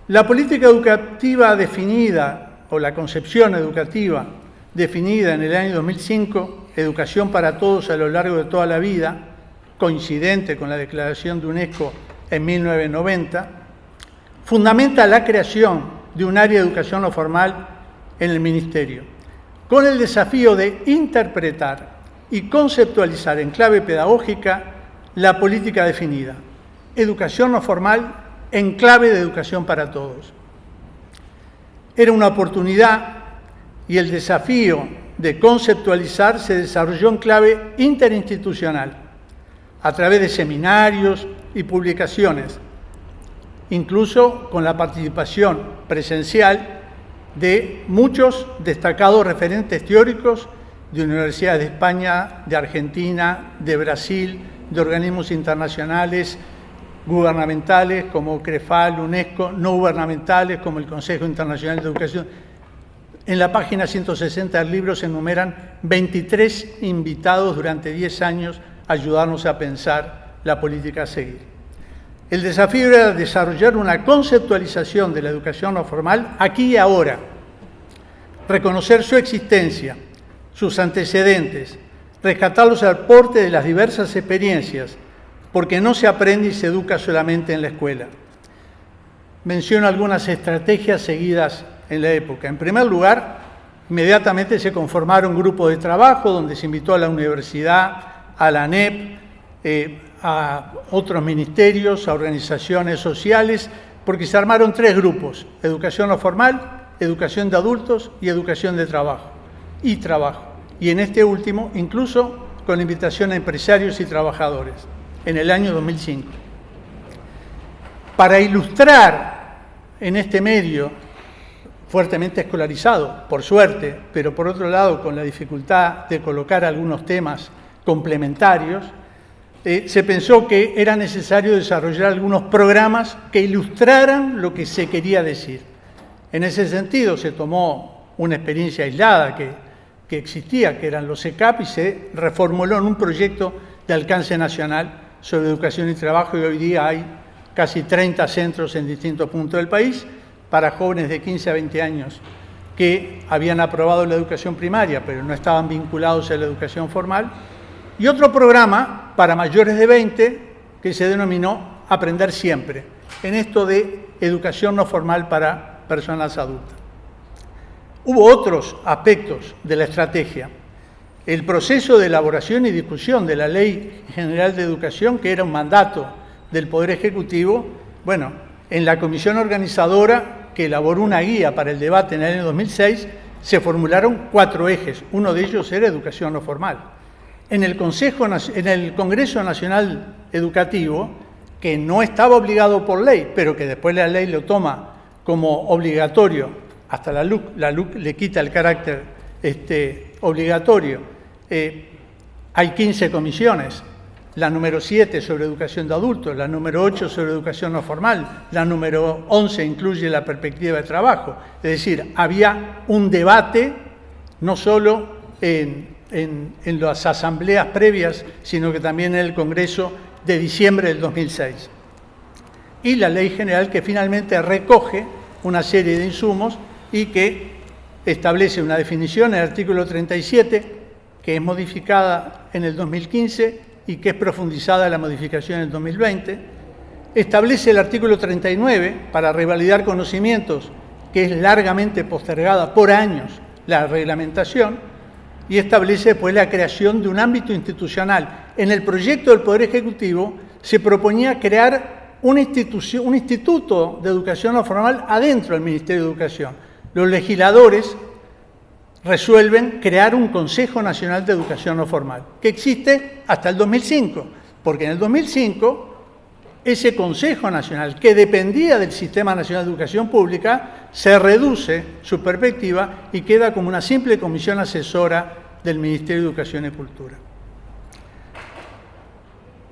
La política educativa definida, o la concepción educativa definida en el año 2005, Educación para Todos a lo largo de toda la vida, coincidente con la Declaración de UNESCO en 1990, fundamenta la creación de un área de educación no formal en el Ministerio, con el desafío de interpretar y conceptualizar en clave pedagógica la política definida, educación no formal en clave de educación para todos. Era una oportunidad y el desafío de conceptualizar se desarrolló en clave interinstitucional, a través de seminarios y publicaciones, incluso con la participación presencial de muchos destacados referentes teóricos de universidades de España, de Argentina, de Brasil, de organismos internacionales, gubernamentales como CREFAL, UNESCO, no gubernamentales como el Consejo Internacional de Educación. En la página 160 del libro se enumeran 23 invitados durante 10 años a ayudarnos a pensar la política a seguir. El desafío era desarrollar una conceptualización de la educación no formal aquí y ahora, reconocer su existencia, sus antecedentes, rescatar los aportes de las diversas experiencias, porque no se aprende y se educa solamente en la escuela. Menciono algunas estrategias seguidas en la época. En primer lugar, inmediatamente se conformaron grupos de trabajo donde se invitó a la universidad, a la ANEP, a otros ministerios, a organizaciones sociales, porque se armaron 3 grupos: educación no formal, educación de adultos y educación de trabajo. Y en este último, incluso con la invitación a empresarios y trabajadores, en el año 2005. Para ilustrar en este medio, fuertemente escolarizado, por suerte, pero por otro lado con la dificultad de colocar algunos temas complementarios, se pensó que era necesario desarrollar algunos programas que ilustraran lo que se quería decir. En ese sentido se tomó una experiencia aislada que existía, que eran los ECAP, y se reformuló en un proyecto de alcance nacional sobre educación y trabajo, y hoy día hay casi 30 centros en distintos puntos del país para jóvenes de 15 a 20 años que habían aprobado la educación primaria, pero no estaban vinculados a la educación formal, y otro programa para mayores de 20 que se denominó Aprender Siempre, en esto de educación no formal para personas adultas. Hubo otros aspectos de la estrategia. El proceso de elaboración y discusión de la Ley General de Educación, que era un mandato del Poder Ejecutivo, en la comisión organizadora que elaboró una guía para el debate en el año 2006, se formularon 4 ejes. Uno de ellos era educación no formal. En el Congreso Nacional Educativo, que no estaba obligado por ley, pero que después la ley lo toma como obligatorio, hasta la LUC le quita el carácter obligatorio. Hay 15 comisiones, la número 7 sobre educación de adultos, la número 8 sobre educación no formal, la número 11 incluye la perspectiva de trabajo. Es decir, había un debate no solo en las asambleas previas, sino que también en el Congreso de diciembre del 2006. Y la Ley General, que finalmente recoge una serie de insumos y que establece una definición en el artículo 37, que es modificada en el 2015 y que es profundizada en la modificación en el 2020. Establece el artículo 39 para revalidar conocimientos, que es largamente postergada por años la reglamentación, y establece después la creación de un ámbito institucional. En el proyecto del Poder Ejecutivo se proponía crear un instituto de educación no formal adentro del Ministerio de Educación. Los legisladores resuelven crear un Consejo Nacional de Educación no formal, que existe hasta el 2005, porque en el 2005 ese Consejo Nacional, que dependía del Sistema Nacional de Educación Pública, se reduce su perspectiva y queda como una simple comisión asesora del Ministerio de Educación y Cultura.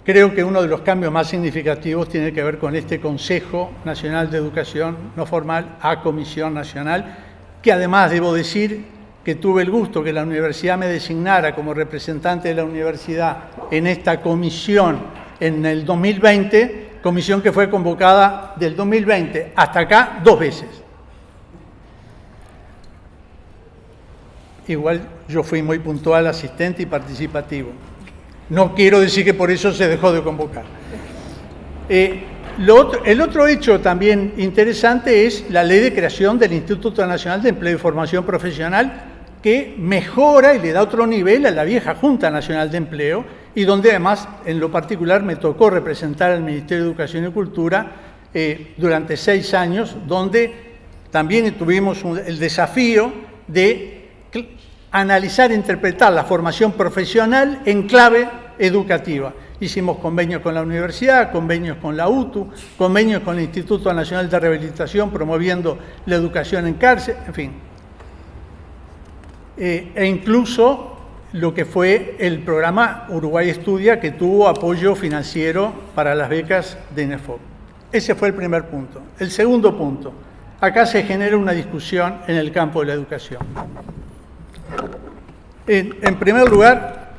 Creo que uno de los cambios más significativos tiene que ver con este Consejo Nacional de Educación no formal a Comisión Nacional, que además debo decir que tuve el gusto que la universidad me designara como representante de la universidad en esta comisión en el 2020, comisión que fue convocada del 2020 hasta acá 2 veces. Igual yo fui muy puntual, asistente y participativo. No quiero decir que por eso se dejó de convocar. El otro hecho también interesante es la ley de creación del Instituto Nacional de Empleo y Formación Profesional, que mejora y le da otro nivel a la vieja Junta Nacional de Empleo, y donde además, en lo particular, me tocó representar al Ministerio de Educación y Cultura durante 6 años, donde también tuvimos el desafío de analizar e interpretar la formación profesional en clave educativa. Hicimos convenios con la universidad, convenios con la UTU, convenios con el Instituto Nacional de Rehabilitación promoviendo la educación en cárcel, en fin. E incluso lo que fue el programa Uruguay Estudia, que tuvo apoyo financiero para las becas de INEFOP. Ese fue el primer punto. El segundo punto, acá se genera una discusión en el campo de la educación. En primer lugar,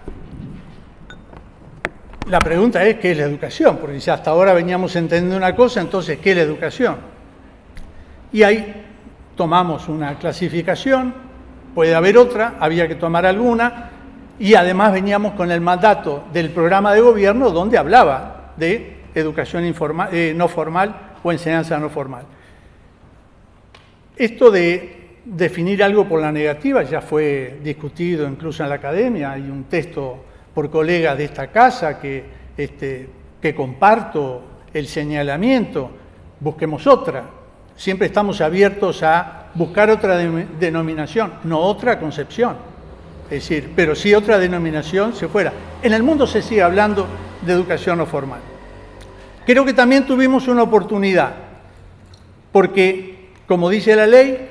la pregunta es ¿qué es la educación? Porque si hasta ahora veníamos entendiendo una cosa, entonces ¿qué es la educación? Y ahí tomamos una clasificación, puede haber otra, había que tomar alguna, y además veníamos con el mandato del programa de gobierno donde hablaba de educación informal, no formal o enseñanza no formal. Esto de definir algo por la negativa ya fue discutido incluso en la academia. Hay un texto por colegas de esta casa que comparto el señalamiento. Busquemos otra. Siempre estamos abiertos a buscar otra denominación, no otra concepción. Es decir, pero sí otra denominación se fuera. En el mundo se sigue hablando de educación no formal. Creo que también tuvimos una oportunidad, porque, como dice la ley,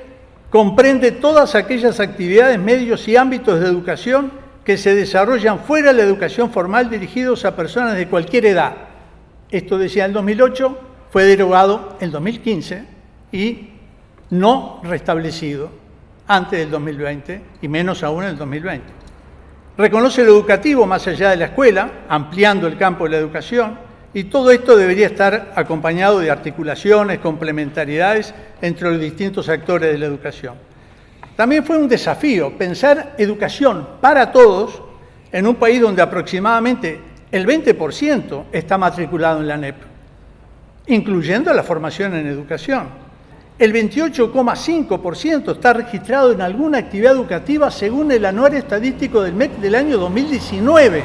comprende todas aquellas actividades, medios y ámbitos de educación que se desarrollan fuera de la educación formal dirigidos a personas de cualquier edad. Esto decía en el 2008, fue derogado en 2015 y no restablecido antes del 2020 y menos aún en el 2020. Reconoce lo educativo más allá de la escuela, ampliando el campo de la educación, y todo esto debería estar acompañado de articulaciones, complementariedades entre los distintos actores de la educación. También fue un desafío pensar educación para todos en un país donde aproximadamente el 20% está matriculado en la ANEP, incluyendo la formación en educación. El 28,5% está registrado en alguna actividad educativa según el anuario estadístico del MEC del año 2019.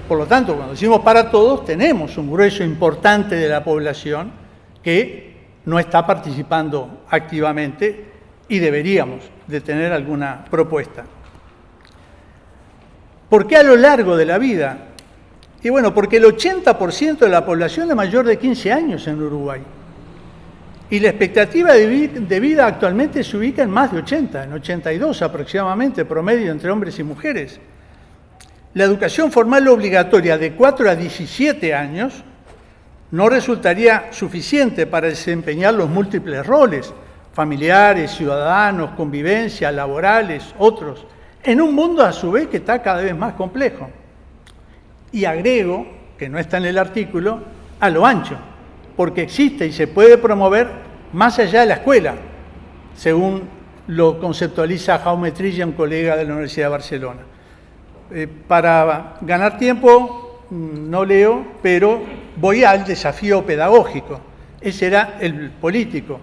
Por lo tanto, cuando decimos para todos, tenemos un grueso importante de la población que no está participando activamente y deberíamos de tener alguna propuesta. ¿Por qué a lo largo de la vida? Y bueno, porque el 80% de la población es mayor de 15 años en Uruguay. Y la expectativa de vida actualmente se ubica en más de 80, en 82 aproximadamente, promedio entre hombres y mujeres. La educación formal obligatoria de 4 a 17 años no resultaría suficiente para desempeñar los múltiples roles, familiares, ciudadanos, convivencia, laborales, otros, en un mundo a su vez que está cada vez más complejo. Y agrego, que no está en el artículo, a lo ancho, porque existe y se puede promover más allá de la escuela, según lo conceptualiza Jaume Trilla, un colega de la Universidad de Barcelona. Para ganar tiempo, no leo, pero voy al desafío pedagógico. Ese era el político.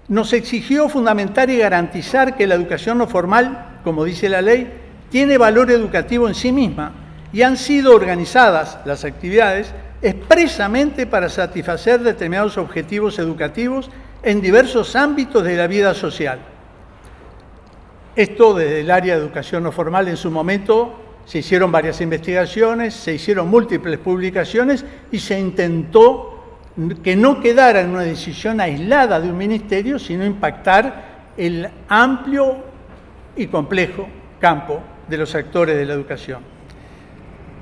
Nos exigió fundamentar y garantizar que la educación no formal, como dice la ley, tiene valor educativo en sí misma y han sido organizadas las actividades expresamente para satisfacer determinados objetivos educativos en diversos ámbitos de la vida social. Esto desde el área de educación no formal en su momento se hicieron varias investigaciones, se hicieron múltiples publicaciones y se intentó que no quedara en una decisión aislada de un ministerio, sino impactar el amplio y complejo campo de los actores de la educación.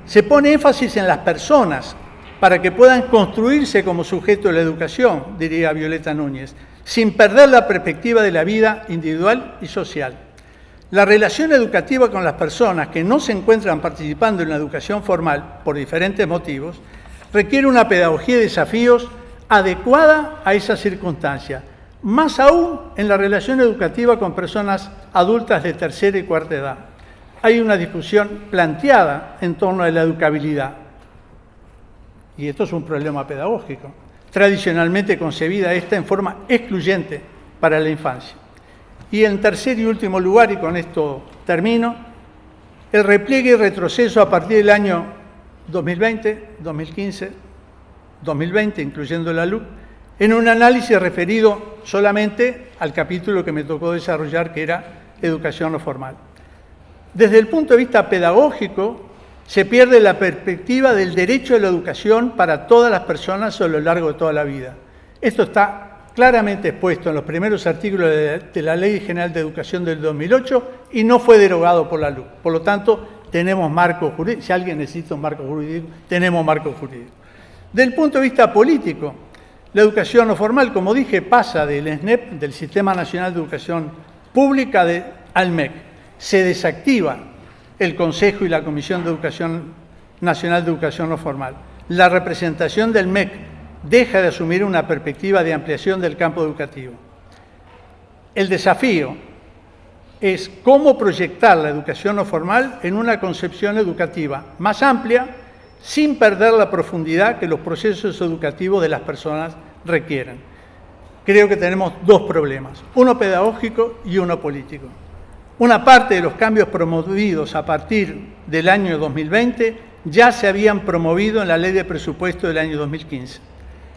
Se pone énfasis en las personas para que puedan construirse como sujeto de la educación, diría Violeta Núñez. sin perder la perspectiva de la vida individual y social. La relación educativa con las personas que no se encuentran participando en la educación formal por diferentes motivos requiere una pedagogía de desafíos adecuada a esas circunstancias, más aún en la relación educativa con personas adultas de tercera y cuarta edad. Hay una discusión planteada en torno a la educabilidad, y esto es un problema pedagógico, tradicionalmente concebida esta en forma excluyente para la infancia. Y en tercer y último lugar, y con esto termino, el repliegue y retroceso a partir del año 2020, 2015, 2020, incluyendo la LUC, en un análisis referido solamente al capítulo que me tocó desarrollar, que era educación no formal. Desde el punto de vista pedagógico, se pierde la perspectiva del derecho a la educación para todas las personas a lo largo de toda la vida. Esto está claramente expuesto en los primeros artículos de la Ley General de Educación del 2008 y no fue derogado por la LUC. Por lo tanto, tenemos marco jurídico. Si alguien necesita un marco jurídico, tenemos marco jurídico. Del punto de vista político, la educación no formal, como dije, pasa del SNEP, del Sistema Nacional de Educación Pública, al MEC. Se desactiva el Consejo y la Comisión de Educación Nacional de Educación no formal. La representación del MEC deja de asumir una perspectiva de ampliación del campo educativo. El desafío es cómo proyectar la educación no formal en una concepción educativa más amplia, sin perder la profundidad que los procesos educativos de las personas requieren. Creo que tenemos dos problemas, uno pedagógico y uno político. Una parte de los cambios promovidos a partir del año 2020 ya se habían promovido en la Ley de Presupuesto del año 2015.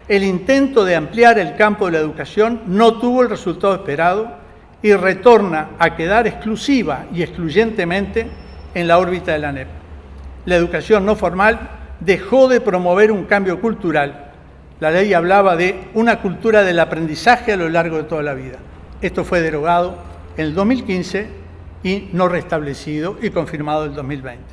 El intento de ampliar el campo de la educación no tuvo el resultado esperado y retorna a quedar exclusiva y excluyentemente en la órbita de la ANEP. La educación no formal dejó de promover un cambio cultural. La ley hablaba de una cultura del aprendizaje a lo largo de toda la vida. Esto fue derogado en el 2015 y no restablecido y confirmado en el 2020.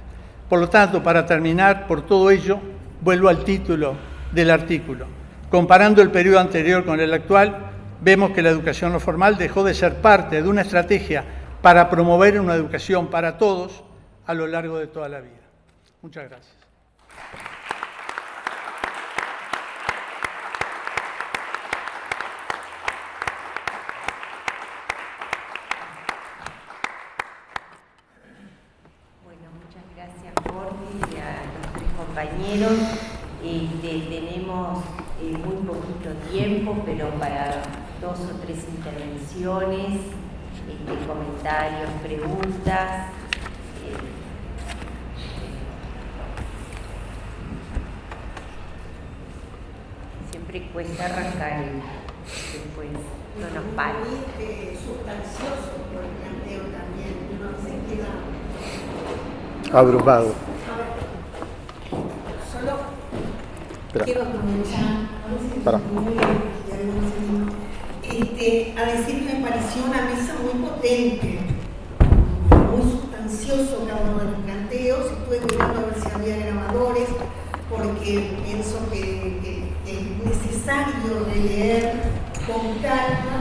Por lo tanto, para terminar, por todo ello, vuelvo al título del artículo. Comparando el periodo anterior con el actual, vemos que la educación no formal dejó de ser parte de una estrategia para promover una educación para todos a lo largo de toda la vida. Muchas gracias. Bueno, muchas gracias, Jorge, y a los tres compañeros. Tenemos muy poquito tiempo, pero para 2 o 3 intervenciones, comentarios, preguntas. Siempre cuesta arrancar y después no nos para. Sustancioso por el planteo también, no se queda abrumado. Solo Espera. quiero aprovechar Para. a decir que me pareció una mesa muy potente, muy sustancioso cada uno de los planteos. Estuve mirando a ver si había grabadores, porque pienso que es necesario releer con calma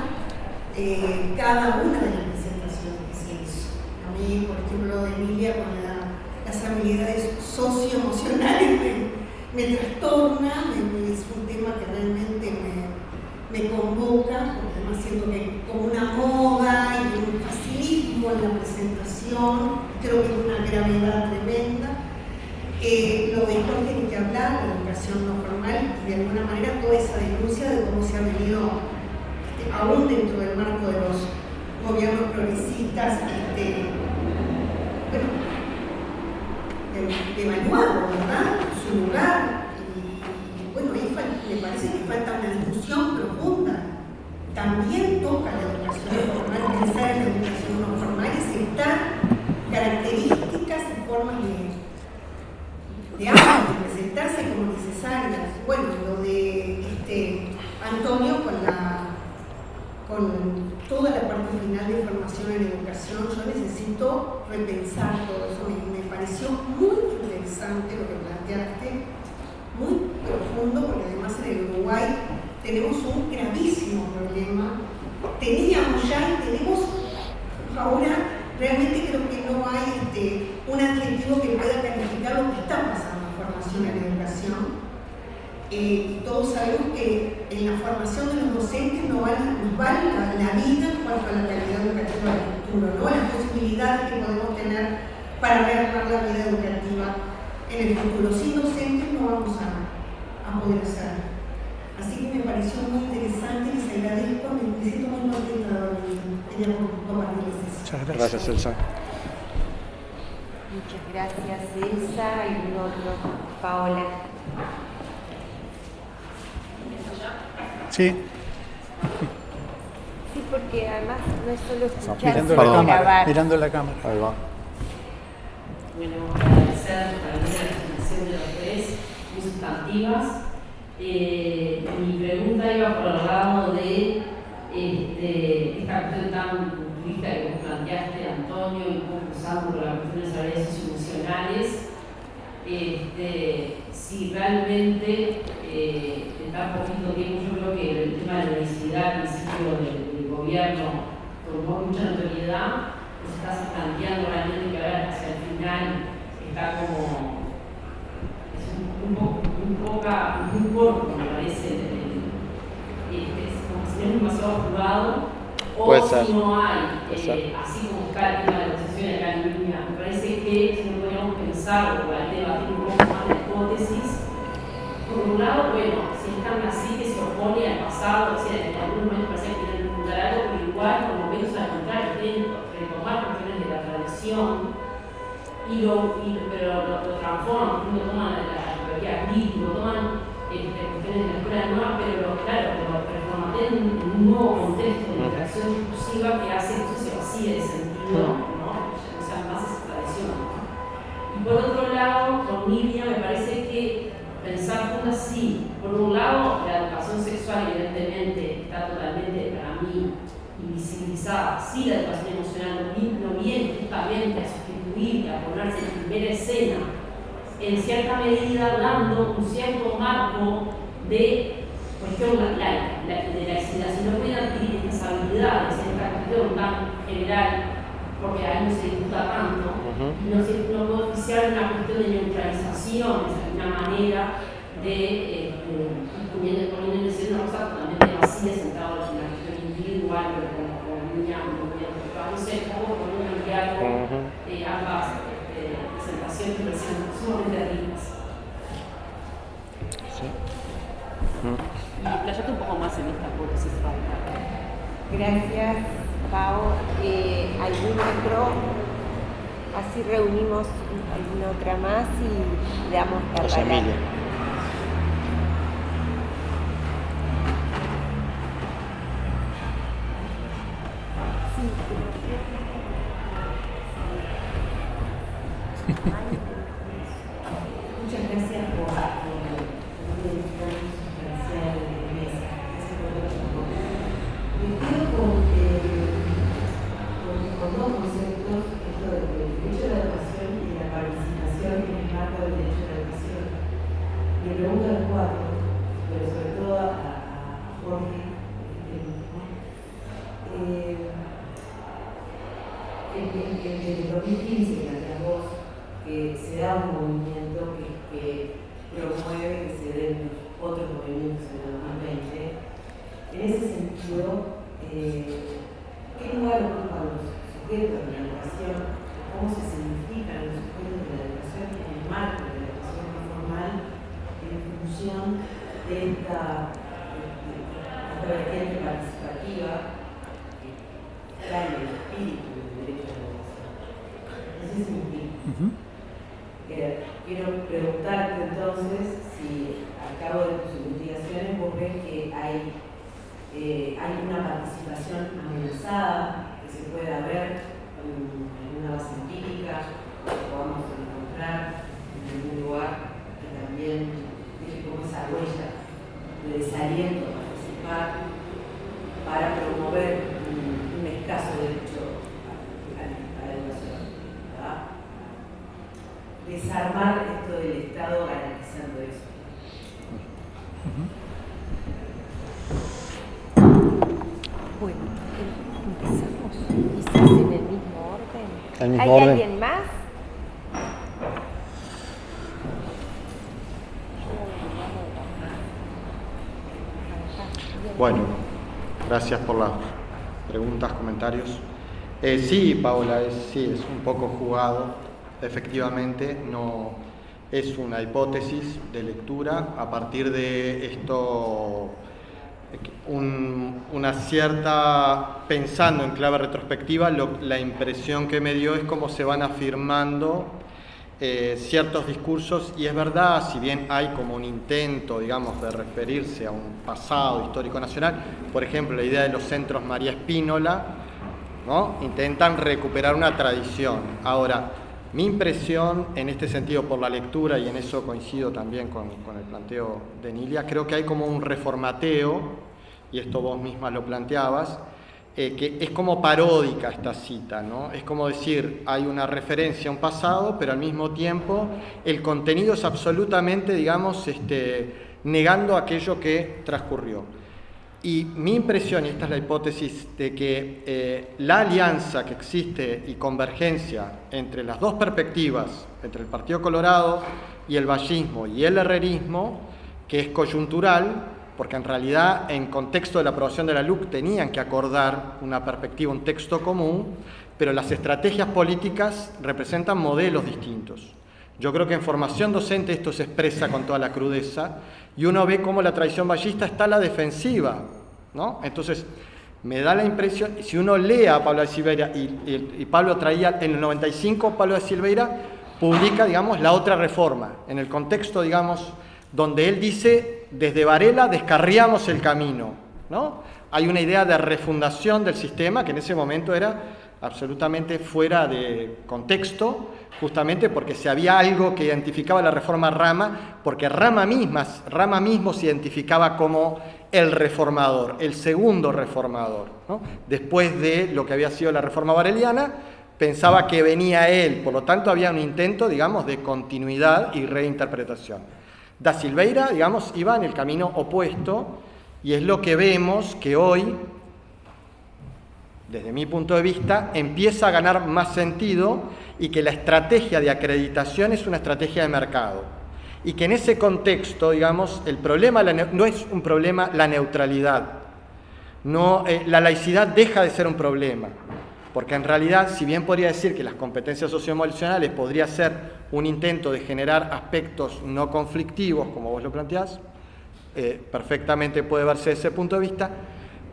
cada una de las presentaciones que se hizo. A mí, por ejemplo, de Emilia, con las habilidades socioemocionales me trastorna, es un tema que realmente me convoca, porque además siento que hay como una moda y un facilismo en la presentación, creo que es una gravedad tremenda. Lo de Jorge ni que hablar, la educación no formal, y de alguna manera toda esa denuncia de cómo se ha venido, aún dentro del marco de los gobiernos progresistas, devaluado, ¿verdad? Su lugar. Y bueno, ahí me parece que falta una discusión profunda. También toca la educación no formal, pensar en la educación no formal y aceptar características y formas de presentarse como necesarias. Bueno, lo de Antonio con toda la parte final de formación en educación, yo necesito repensar todo eso. Me pareció muy interesante lo que planteaste, muy profundo, porque además en el Uruguay tenemos un gravísimo problema. Teníamos ya y tenemos ahora, realmente creo que no hay un adjetivo que pueda calificar lo que está pasando en formación en educación. Todos sabemos que en la formación de los docentes nos vale la vida en cuanto a la calidad educativa del futuro, ¿no? Las posibilidades que podemos tener para rearmar la vida educativa en el futuro. Sin docentes no vamos a poder hacerlo. Así que me pareció muy interesante, les agradezco, me siento muy contenta de quería compartirles eso. Muchas gracias. Gracias, Elsa. Muchas gracias, Elsa. ¿Algún otro? Paola. Sí, Sí, porque además no es solo escuchar, mirando sino la cámara. grabar. Mirando la cámara. Ahí va. Bueno, agradecer también la presentación de los tres, muy sustantivas. Mi pregunta iba por el lado de esta cuestión tan futurista que vos planteaste, Antonio, y cómo cruzamos por las cuestiones salariales socioemocionales. Si realmente en tan poquito tiempo, yo creo que el tema de la universidad al principio del gobierno tomó mucha notoriedad, se está planteando realmente que ahora hacia el final está como muy corto, me parece, como si no es demasiado jugado, o si no hay, así como está el tema de la negociación acá en línea, me parece que si no podríamos pensar o debatir un poco más de hipótesis. Por un lado, bueno, si es tan así que se opone al pasado, o sea, en algún momento parece que quieren fundar algo, pero igual, por lo menos al contrario, quieren retomar cuestiones de la tradición, pero lo transforman, lo toman la teoría crítica, lo toman cuestiones de la escuela nueva, pero claro, lo reformatean en un nuevo contexto de educación discursiva que hace que esto se vacíe de sentido, ¿no? Ya no sean más esa tradición. Y por otro lado, con Nidia me parece que pensar juntas sí, por un lado la educación sexual evidentemente está totalmente para mí invisibilizada, sí la educación emocional no viene justamente a sustituir, a ponerse en primera escena, en cierta medida dando un cierto marco de cuestión laica, de laicidad, si no pueden adquirir estas habilidades, esta cuestión tan general, porque ahí no se disputa tanto, y no puede oficiar una cuestión de neutralización, de alguna manera de poniendo en escena una cosa totalmente vacía, centrada en la cuestión individual, pero como niña, no sé, cómo poner en diálogo ambas presentaciones que me parecen sumamente ricas. Sí. Y playate un poco más en esta hipótesis. Gracias, Pau. ¿Algún otro? Así reunimos alguna otra más y le damos la José palabra. Emilio. Muchas gracias por la sustancial mesa. Gracias por todo el tiempo. Me quedo con dos conceptos, esto del derecho a la educación y de la participación en el marco del derecho a la educación. Le pregunto a los cuatro, pero sobre todo a Jorge, en el 2015 planteas vos que se da un movimiento que promueve que se den otros movimientos en el 2020. En ese sentido, ¿qué lugar ocupan los sujetos de la educación? ¿Cómo se significan los sujetos de la educación en el marco de la educación no formal en función de esta vertiente participativa que está en el espíritu del derecho a la educación? No sé si me explico. Quiero preguntarte entonces si al cabo de tus investigaciones vos ves que hay una participación amenazada que se pueda ver en una base empírica que podamos encontrar en algún lugar que también deje como esa huella de desaliento a participar para promover un escaso derecho a la educación, ¿verdad? Desarmar esto del Estado garantizando eso. el mismo ¿Hay orden. alguien más? Bueno, gracias por las preguntas, comentarios. Sí, Paola, sí, es un poco jugado. Efectivamente, no es una hipótesis de lectura. A partir de esto, una cierta, pensando en clave retrospectiva, la impresión que me dio es cómo se van afirmando ciertos discursos, y es verdad, si bien hay como un intento, digamos, de referirse a un pasado histórico nacional, por ejemplo, la idea de los centros María Spínola, ¿no? Intentan recuperar una tradición. Ahora, mi impresión en este sentido por la lectura, y en eso coincido también con el planteo de Nilia, creo que hay como un reformateo, y esto vos misma lo planteabas, que es como paródica esta cita, ¿no? Es como decir, hay una referencia a un pasado, pero al mismo tiempo el contenido es absolutamente, digamos, negando aquello que transcurrió. Y mi impresión, y esta es la hipótesis, de que la alianza que existe y convergencia entre las dos perspectivas, entre el Partido Colorado y el vallismo y el herrerismo, que es coyuntural, porque en realidad en contexto de la aprobación de la LUC tenían que acordar una perspectiva, un texto común, pero las estrategias políticas representan modelos distintos. Yo creo que en formación docente esto se expresa con toda la crudeza, y uno ve cómo la tradición vallista está a la defensiva, ¿no? Entonces, me da la impresión, si uno lee a Pablo de Silveira, y Pablo traía, en el 95, Pablo de Silveira publica, digamos, la otra reforma, en el contexto, digamos, donde él dice, desde Varela descarriamos el camino, ¿no? Hay una idea de refundación del sistema que en ese momento era absolutamente fuera de contexto, justamente porque si había algo que identificaba la reforma Rama, porque Rama mismo se identificaba como el reformador, el segundo reformador, ¿no? Después de lo que había sido la reforma vareliana, pensaba que venía él, por lo tanto había un intento, digamos, de continuidad y reinterpretación. Da Silveira, digamos, iba en el camino opuesto, y es lo que vemos que hoy, desde mi punto de vista, empieza a ganar más sentido, y que la estrategia de acreditación es una estrategia de mercado. Y que en ese contexto, digamos, el problema no es un problema la neutralidad. No, la laicidad deja de ser un problema. Porque en realidad, si bien podría decir que las competencias socioemocionales podría ser un intento de generar aspectos no conflictivos, como vos lo planteás, perfectamente puede verse desde ese punto de vista,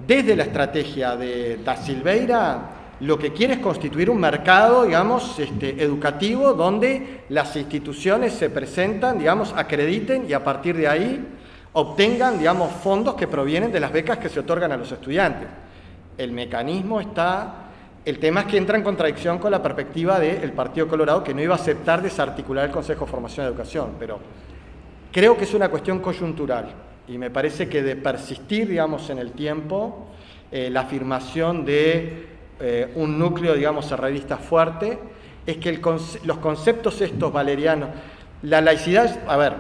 desde la estrategia de Da Silveira, lo que quiere es constituir un mercado, digamos, educativo, donde las instituciones se presentan, digamos, acrediten, y a partir de ahí obtengan, digamos, fondos que provienen de las becas que se otorgan a los estudiantes. El mecanismo está... El tema es que entra en contradicción con la perspectiva del Partido Colorado, que no iba a aceptar desarticular el Consejo de Formación y Educación, pero creo que es una cuestión coyuntural, y me parece que de persistir, digamos, en el tiempo, la afirmación de un núcleo, digamos, herrerista fuerte, es que los conceptos estos valerianos, la laicidad, a ver,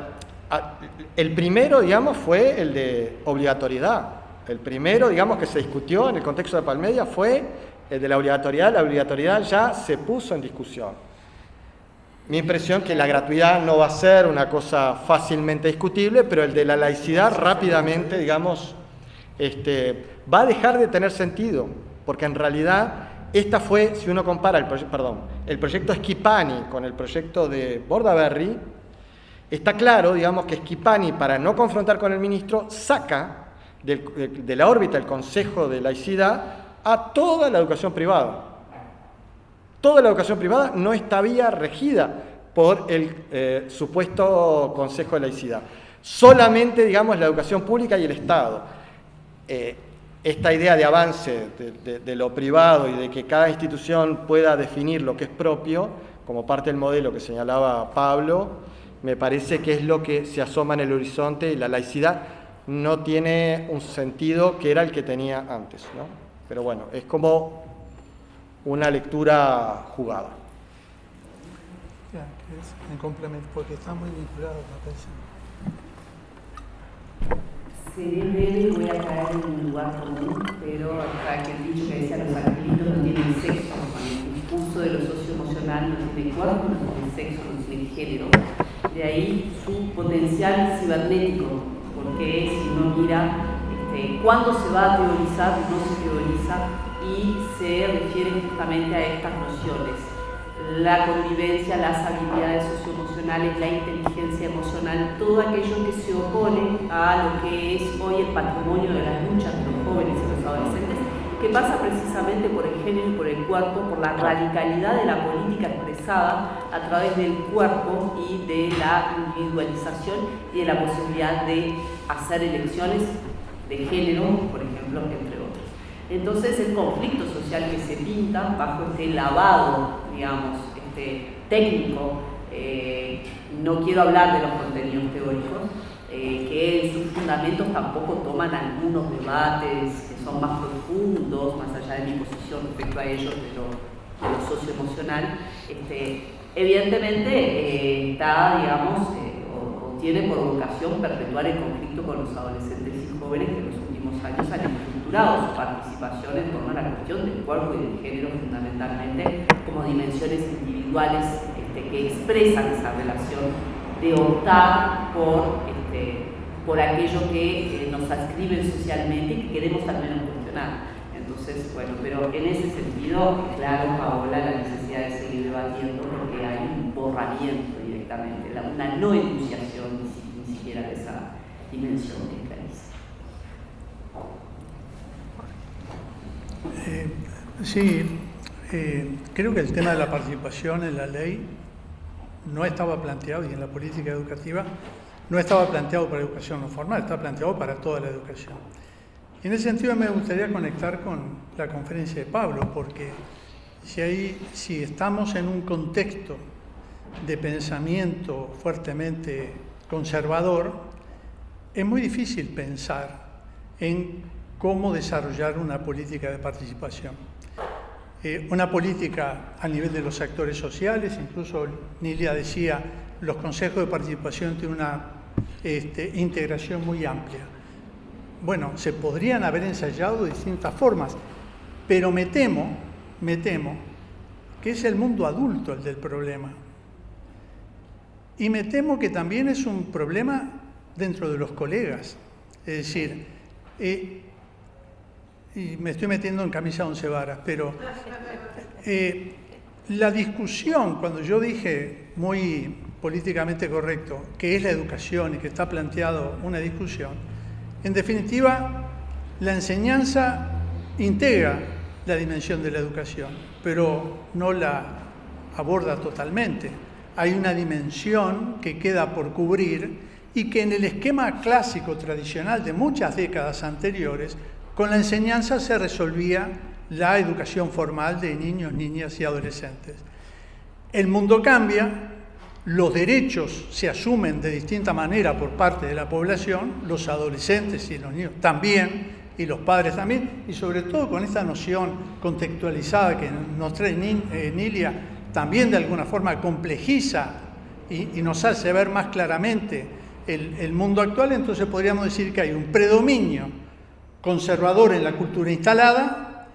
el primero, digamos, fue el de obligatoriedad. El primero, digamos, que se discutió en el contexto de Palmedia fue el de la obligatoriedad ya se puso en discusión. Mi impresión es que la gratuidad no va a ser una cosa fácilmente discutible, pero el de la laicidad rápidamente, digamos, va a dejar de tener sentido, porque en realidad esta fue, si uno compara el proyecto Schipani con el proyecto de Bordaberry, está claro, digamos, que Schipani, para no confrontar con el ministro, saca de la órbita el Consejo de Laicidad a toda la educación privada. Toda la educación privada no estaba regida por el supuesto Consejo de Laicidad. Solamente, digamos, la educación pública y el Estado. Esta idea de avance de lo privado y de que cada institución pueda definir lo que es propio, como parte del modelo que señalaba Pablo, me parece que es lo que se asoma en el horizonte, y la laicidad no tiene un sentido que era el que tenía antes, ¿no? Pero bueno, es como una lectura jugada. Ya, que es en complemento, porque está muy vinculado, me parece. Seré breve y voy a caer en un lugar común, pero para que el dicho que decía los angelitos no tienen sexo con el discurso de lo socioemocional tiene cuerpo, no tiene sexo, no tiene género. De ahí su potencial cibernético, porque si uno mira cuándo se va a teorizar, no se teoriza, y se refiere justamente a estas nociones: la convivencia, las habilidades socioemocionales, la inteligencia emocional, todo aquello que se opone a lo que es hoy el patrimonio de las luchas de los jóvenes y los adolescentes, que pasa precisamente por el género y por el cuerpo, por la radicalidad de la política expresada a través del cuerpo y de la individualización y de la posibilidad de hacer elecciones de género, por ejemplo, entre otros. Entonces, el conflicto social que se pinta bajo este lavado, digamos, técnico, no quiero hablar de los contenidos teóricos, que en sus fundamentos tampoco toman algunos debates que son más profundos, más allá de mi posición respecto a ellos, de lo socioemocional. Evidentemente está, digamos, o tiene por vocación perpetuar el conflicto con los adolescentes y jóvenes que en los últimos años han estructurado su participación en torno a la cuestión del cuerpo y del género, fundamentalmente como dimensiones individuales que expresan esa relación de optar por aquello que nos adscriben socialmente y que queremos al menos cuestionar. Entonces, bueno, pero en ese sentido, claro, Paola, la necesidad de seguir debatiendo, porque hay un borramiento directamente, una no enunciación ni siquiera de esa dimensión que es clarísima. Sí, creo que el tema de la participación en la ley no estaba planteado, y en la política educativa no estaba planteado para educación no formal, está planteado para toda la educación. Y en ese sentido me gustaría conectar con la conferencia de Pablo, porque si estamos en un contexto de pensamiento fuertemente conservador, es muy difícil pensar en cómo desarrollar una política de participación. Una política a nivel de los actores sociales, incluso Nilia decía, los consejos de participación tienen una integración muy amplia. Bueno, se podrían haber ensayado de distintas formas, pero me temo que es el mundo adulto el del problema. Y me temo que también es un problema dentro de los colegas. Es decir, y me estoy metiendo en camisa de once varas, pero la discusión, cuando yo dije muy políticamente correcto, que es la educación y que está planteado una discusión, en definitiva, la enseñanza integra la dimensión de la educación, pero no la aborda totalmente. Hay una dimensión que queda por cubrir y que en el esquema clásico tradicional de muchas décadas anteriores, con la enseñanza se resolvía la educación formal de niños, niñas y adolescentes. El mundo cambia, los derechos se asumen de distinta manera por parte de la población, los adolescentes y los niños también, y los padres también, y sobre todo con esta noción contextualizada que nos trae Nilia, también de alguna forma complejiza y nos hace ver más claramente el mundo actual. Entonces podríamos decir que hay un predominio conservador en la cultura instalada,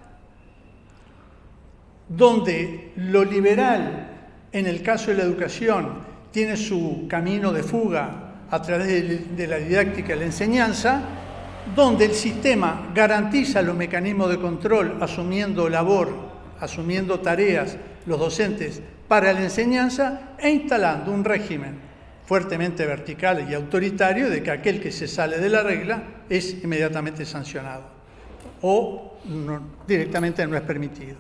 donde lo liberal, en el caso de la educación, tiene su camino de fuga a través de la didáctica y la enseñanza, donde el sistema garantiza los mecanismos de control, asumiendo labor, asumiendo tareas, los docentes, para la enseñanza, e instalando un régimen fuertemente vertical y autoritario de que aquel que se sale de la regla es inmediatamente sancionado o directamente no es permitido.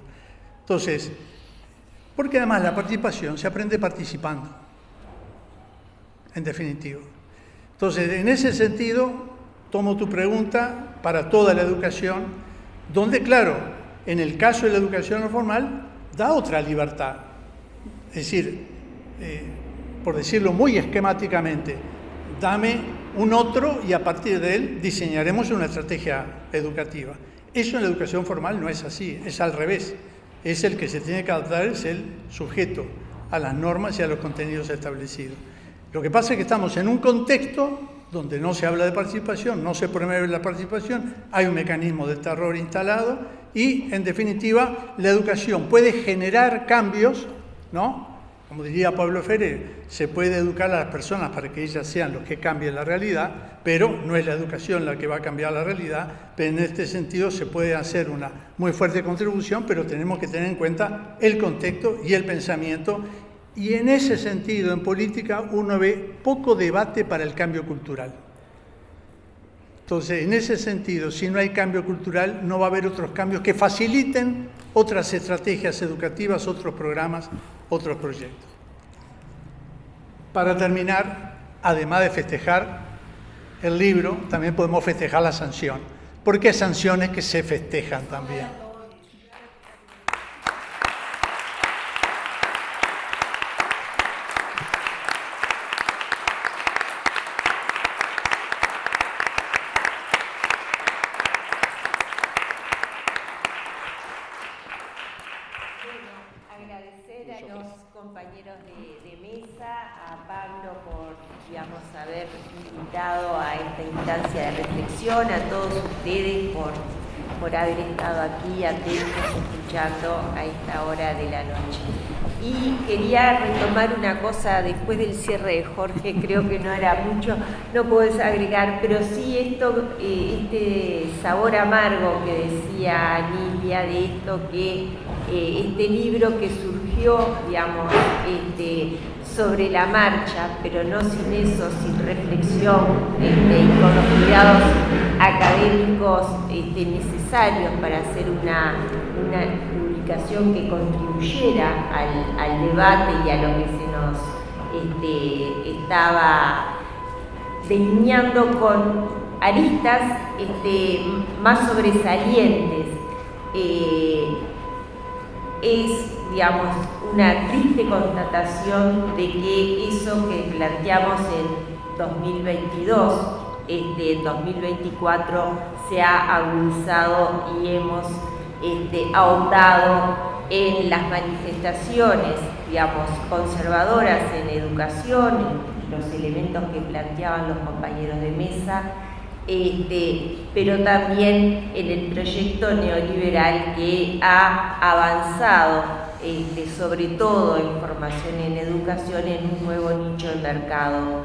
Entonces, porque además la participación se aprende participando, en definitiva. Entonces, en ese sentido, tomo tu pregunta para toda la educación, donde, claro, en el caso de la educación no formal, da otra libertad. Es decir, por decirlo muy esquemáticamente, dame un otro y a partir de él diseñaremos una estrategia educativa. Eso en la educación formal no es así, es al revés. Es el que se tiene que adaptar, es el sujeto a las normas y a los contenidos establecidos. Lo que pasa es que estamos en un contexto donde no se habla de participación, no se promueve la participación, hay un mecanismo de terror instalado y, en definitiva, la educación puede generar cambios, ¿no?, Como diría Pablo Freire, se puede educar a las personas para que ellas sean los que cambien la realidad, pero no es la educación la que va a cambiar la realidad. Pero en este sentido se puede hacer una muy fuerte contribución, pero tenemos que tener en cuenta el contexto y el pensamiento. Y en ese sentido, en política, uno ve poco debate para el cambio cultural. Entonces, en ese sentido, si no hay cambio cultural, no va a haber otros cambios que faciliten otras estrategias educativas, otros programas, otros proyectos. Para terminar, además de festejar el libro, también podemos festejar la sanción, porque hay sanciones que se festejan también. Compañeros de mesa, a Pablo por, haber invitado a esta instancia de reflexión, a todos ustedes por haber estado aquí atentos, escuchando a esta hora de la noche. Y quería retomar una cosa después del cierre de Jorge, creo que no era mucho, no puedes agregar, pero sí este sabor amargo que decía Nidia, de esto que este libro que surgió, sobre la marcha, pero no sin eso, sin reflexión y con los cuidados académicos necesarios para hacer una publicación que contribuyera al debate y a lo que se nos estaba delineando con aristas más sobresalientes. Es, una triste constatación de que eso que planteamos en 2022, 2024 se ha agudizado y hemos ahondado en las manifestaciones, conservadoras en educación, los elementos que planteaban los compañeros de mesa, pero también en el proyecto neoliberal que ha avanzado, sobre todo en formación y en educación, en un nuevo nicho de mercado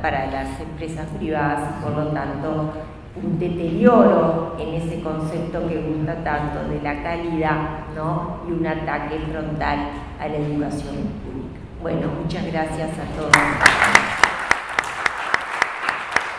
para las empresas privadas y por lo tanto un deterioro en ese concepto que gusta tanto de la calidad, ¿no? Y un ataque frontal a la educación pública. Bueno, muchas gracias a todos.